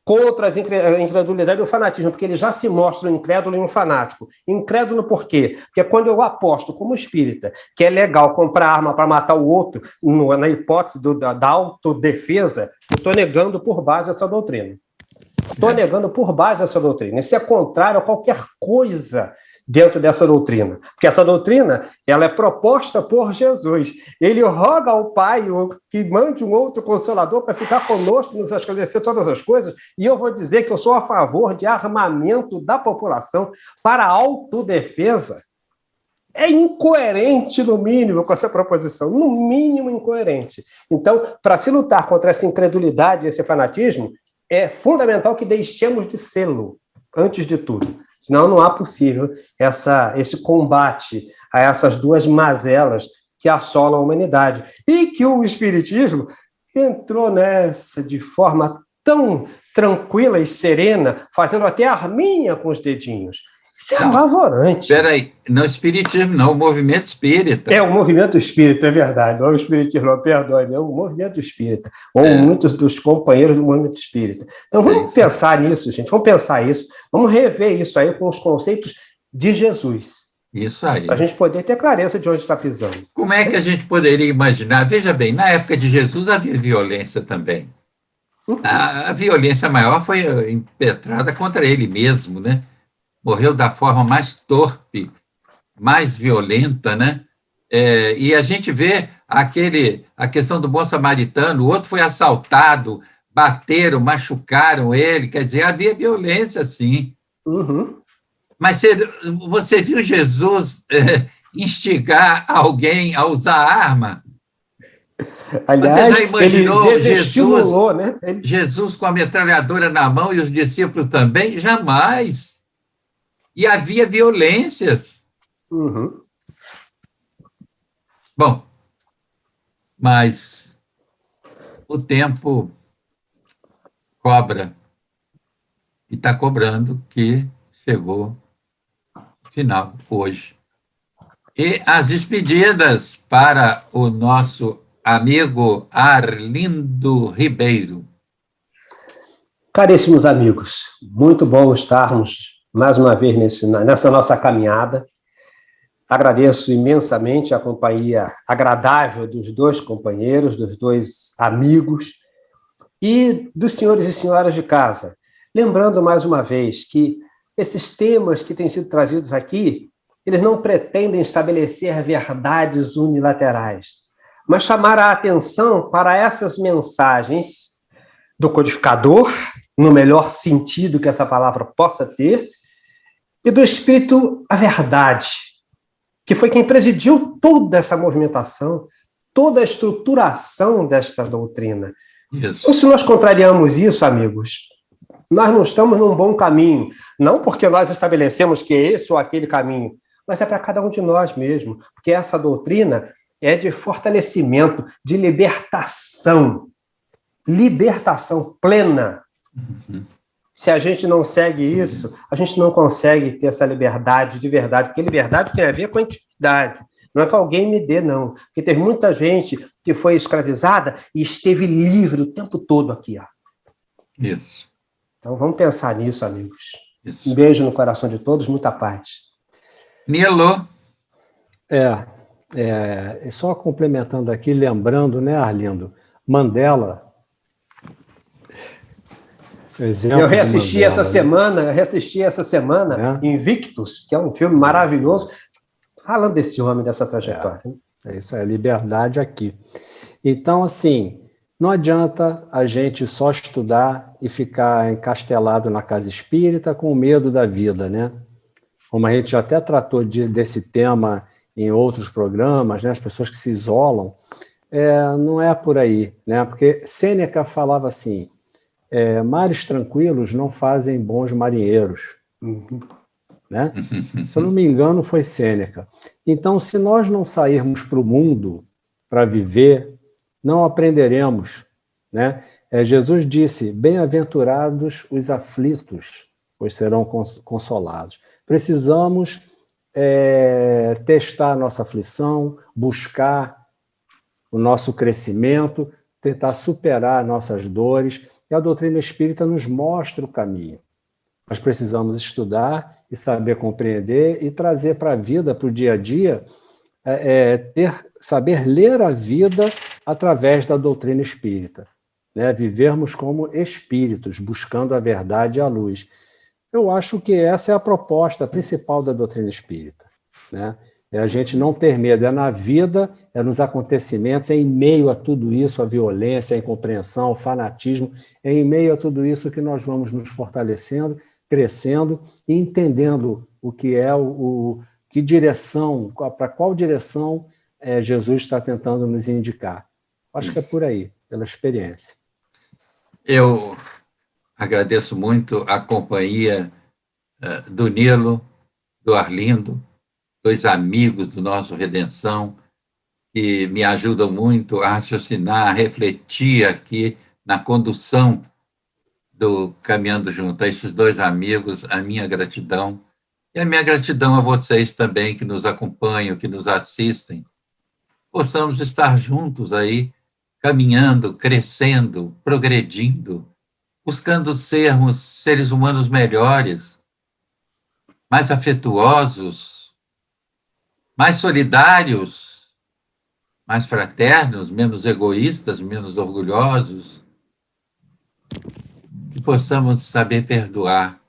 contra a incredulidade e o fanatismo, porque ele já se mostra um incrédulo e um fanático. Incrédulo por quê? Porque quando eu aposto como espírita que é legal comprar arma para matar o outro, na hipótese da autodefesa, eu estou negando por base essa doutrina. Estou negando por base essa doutrina. Isso é contrário a qualquer coisa dentro dessa doutrina. Porque essa doutrina, ela é proposta por Jesus. Ele roga ao Pai que mande um outro Consolador para ficar conosco, nos esclarecer todas as coisas, e eu vou dizer que eu sou a favor de armamento da população para autodefesa. É incoerente, no mínimo, com essa proposição. No mínimo, incoerente. Então, para se lutar contra essa incredulidade e esse fanatismo, é fundamental que deixemos de sê-lo, antes de tudo. Senão não há possível esse combate a essas duas mazelas que assolam a humanidade. E que o Espiritismo entrou nessa de forma tão tranquila e serena, fazendo até arminha com os dedinhos. Isso é apavorante. Espera aí, não é Espiritismo, não, o movimento espírita. É o movimento espírita, é verdade. Não é o Espiritismo, não, perdoe-me, é o movimento espírita. Ou muitos dos companheiros do movimento espírita. Então vamos pensar nisso, gente, vamos pensar isso. Vamos rever isso aí com os conceitos de Jesus. Isso aí. Para a gente poder ter clareza de onde está pisando. Como é que a gente poderia imaginar? Veja bem, na época de Jesus havia violência também. A violência maior foi impetrada contra ele mesmo, né? Morreu da forma mais torpe, mais violenta, né? E a gente vê a questão do bom samaritano, o outro foi assaltado, bateram, machucaram ele, quer dizer, havia violência, sim. Uhum. Mas você viu Jesus instigar alguém a usar arma? Aliás, você já imaginou ele Jesus com a metralhadora na mão e os discípulos também? Jamais. E havia violências. Uhum. Bom, mas o tempo cobra. E está cobrando que chegou o final hoje. E as despedidas para o nosso amigo Arlindo Ribeiro. Caríssimos amigos, muito bom estarmos mais uma vez nessa nossa caminhada. Agradeço imensamente a companhia agradável dos dois companheiros, dos dois amigos e dos senhores e senhoras de casa. Lembrando mais uma vez que esses temas que têm sido trazidos aqui, eles não pretendem estabelecer verdades unilaterais, mas chamar a atenção para essas mensagens do codificador, no melhor sentido que essa palavra possa ter, e do Espírito a verdade, que foi quem presidiu toda essa movimentação, toda a estruturação desta doutrina. Isso. Então, se nós contrariamos isso, amigos, nós não estamos num bom caminho, não porque nós estabelecemos que é esse ou aquele caminho, mas é para cada um de nós mesmo, porque essa doutrina é de fortalecimento, de libertação plena Se a gente não segue isso, a gente não consegue ter essa liberdade de verdade, porque liberdade tem a ver com a intimidade. Não é que alguém me dê, não. Porque tem muita gente que foi escravizada e esteve livre o tempo todo aqui. Ó. Isso. Então vamos pensar nisso, amigos. Isso. Um beijo no coração de todos, muita paz. Nielo. Só complementando aqui, lembrando, né, Arlindo, Mandela. Eu reassisti essa semana Invictus, que é um filme maravilhoso, falando desse homem, dessa trajetória. Isso é liberdade aqui. Então, assim, não adianta a gente só estudar e ficar encastelado na casa espírita com medo da vida, né? Como a gente já até tratou desse tema em outros programas, né? As pessoas que se isolam, não é por aí, né? Porque Sêneca falava assim, mares tranquilos não fazem bons marinheiros. Né? Se eu não me engano, foi Sêneca. Então, se nós não sairmos para o mundo para viver, não aprenderemos. Né? Jesus disse, bem-aventurados os aflitos, pois serão consolados. Precisamos testar a nossa aflição, buscar o nosso crescimento, tentar superar nossas dores, e a doutrina espírita nos mostra o caminho. Nós precisamos estudar e saber compreender e trazer para a vida, para o dia a dia, saber ler a vida através da doutrina espírita. Né? Vivermos como espíritos, buscando a verdade e a luz. Eu acho que essa é a proposta principal da doutrina espírita. Né? É a gente não ter medo, é na vida, é nos acontecimentos, é em meio a tudo isso, a violência, a incompreensão, o fanatismo, é em meio a tudo isso que nós vamos nos fortalecendo, crescendo e entendendo o que é que direção, para qual direção Jesus está tentando nos indicar. Acho que é por aí, pela experiência. Eu agradeço muito a companhia do Nilo, do Arlindo, dois amigos do nosso Redenção, que me ajudam muito a raciocinar, a refletir aqui na condução do Caminhando Junto. A esses dois amigos, a minha gratidão, e a minha gratidão a vocês também que nos acompanham, que nos assistem. Possamos estar juntos aí, caminhando, crescendo, progredindo, buscando sermos seres humanos melhores, mais afetuosos, mais solidários, mais fraternos, menos egoístas, menos orgulhosos, que possamos saber perdoar,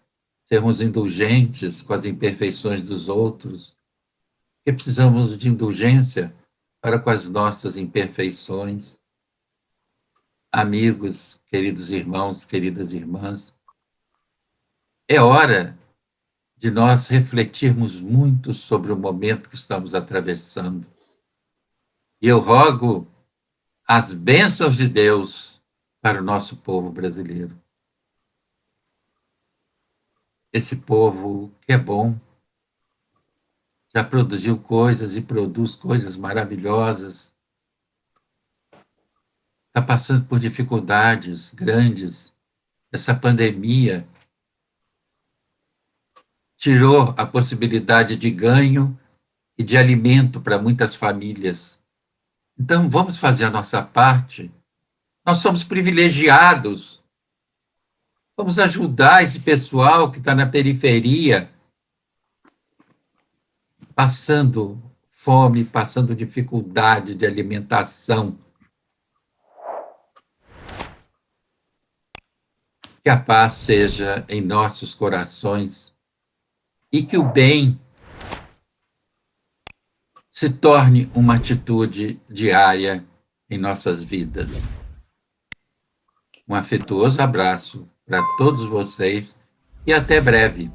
sermos indulgentes com as imperfeições dos outros, que precisamos de indulgência para com as nossas imperfeições. Amigos, queridos irmãos, queridas irmãs, é hora de nós refletirmos muito sobre o momento que estamos atravessando. E eu rogo as bênçãos de Deus para o nosso povo brasileiro. Esse povo que é bom, já produziu coisas e produz coisas maravilhosas, está passando por dificuldades grandes. Essa pandemia tirou a possibilidade de ganho e de alimento para muitas famílias. Então, vamos fazer a nossa parte. Nós somos privilegiados. Vamos ajudar esse pessoal que está na periferia, passando fome, passando dificuldade de alimentação. Que a paz seja em nossos corações e que o bem se torne uma atitude diária em nossas vidas. Um afetuoso abraço para todos vocês e até breve.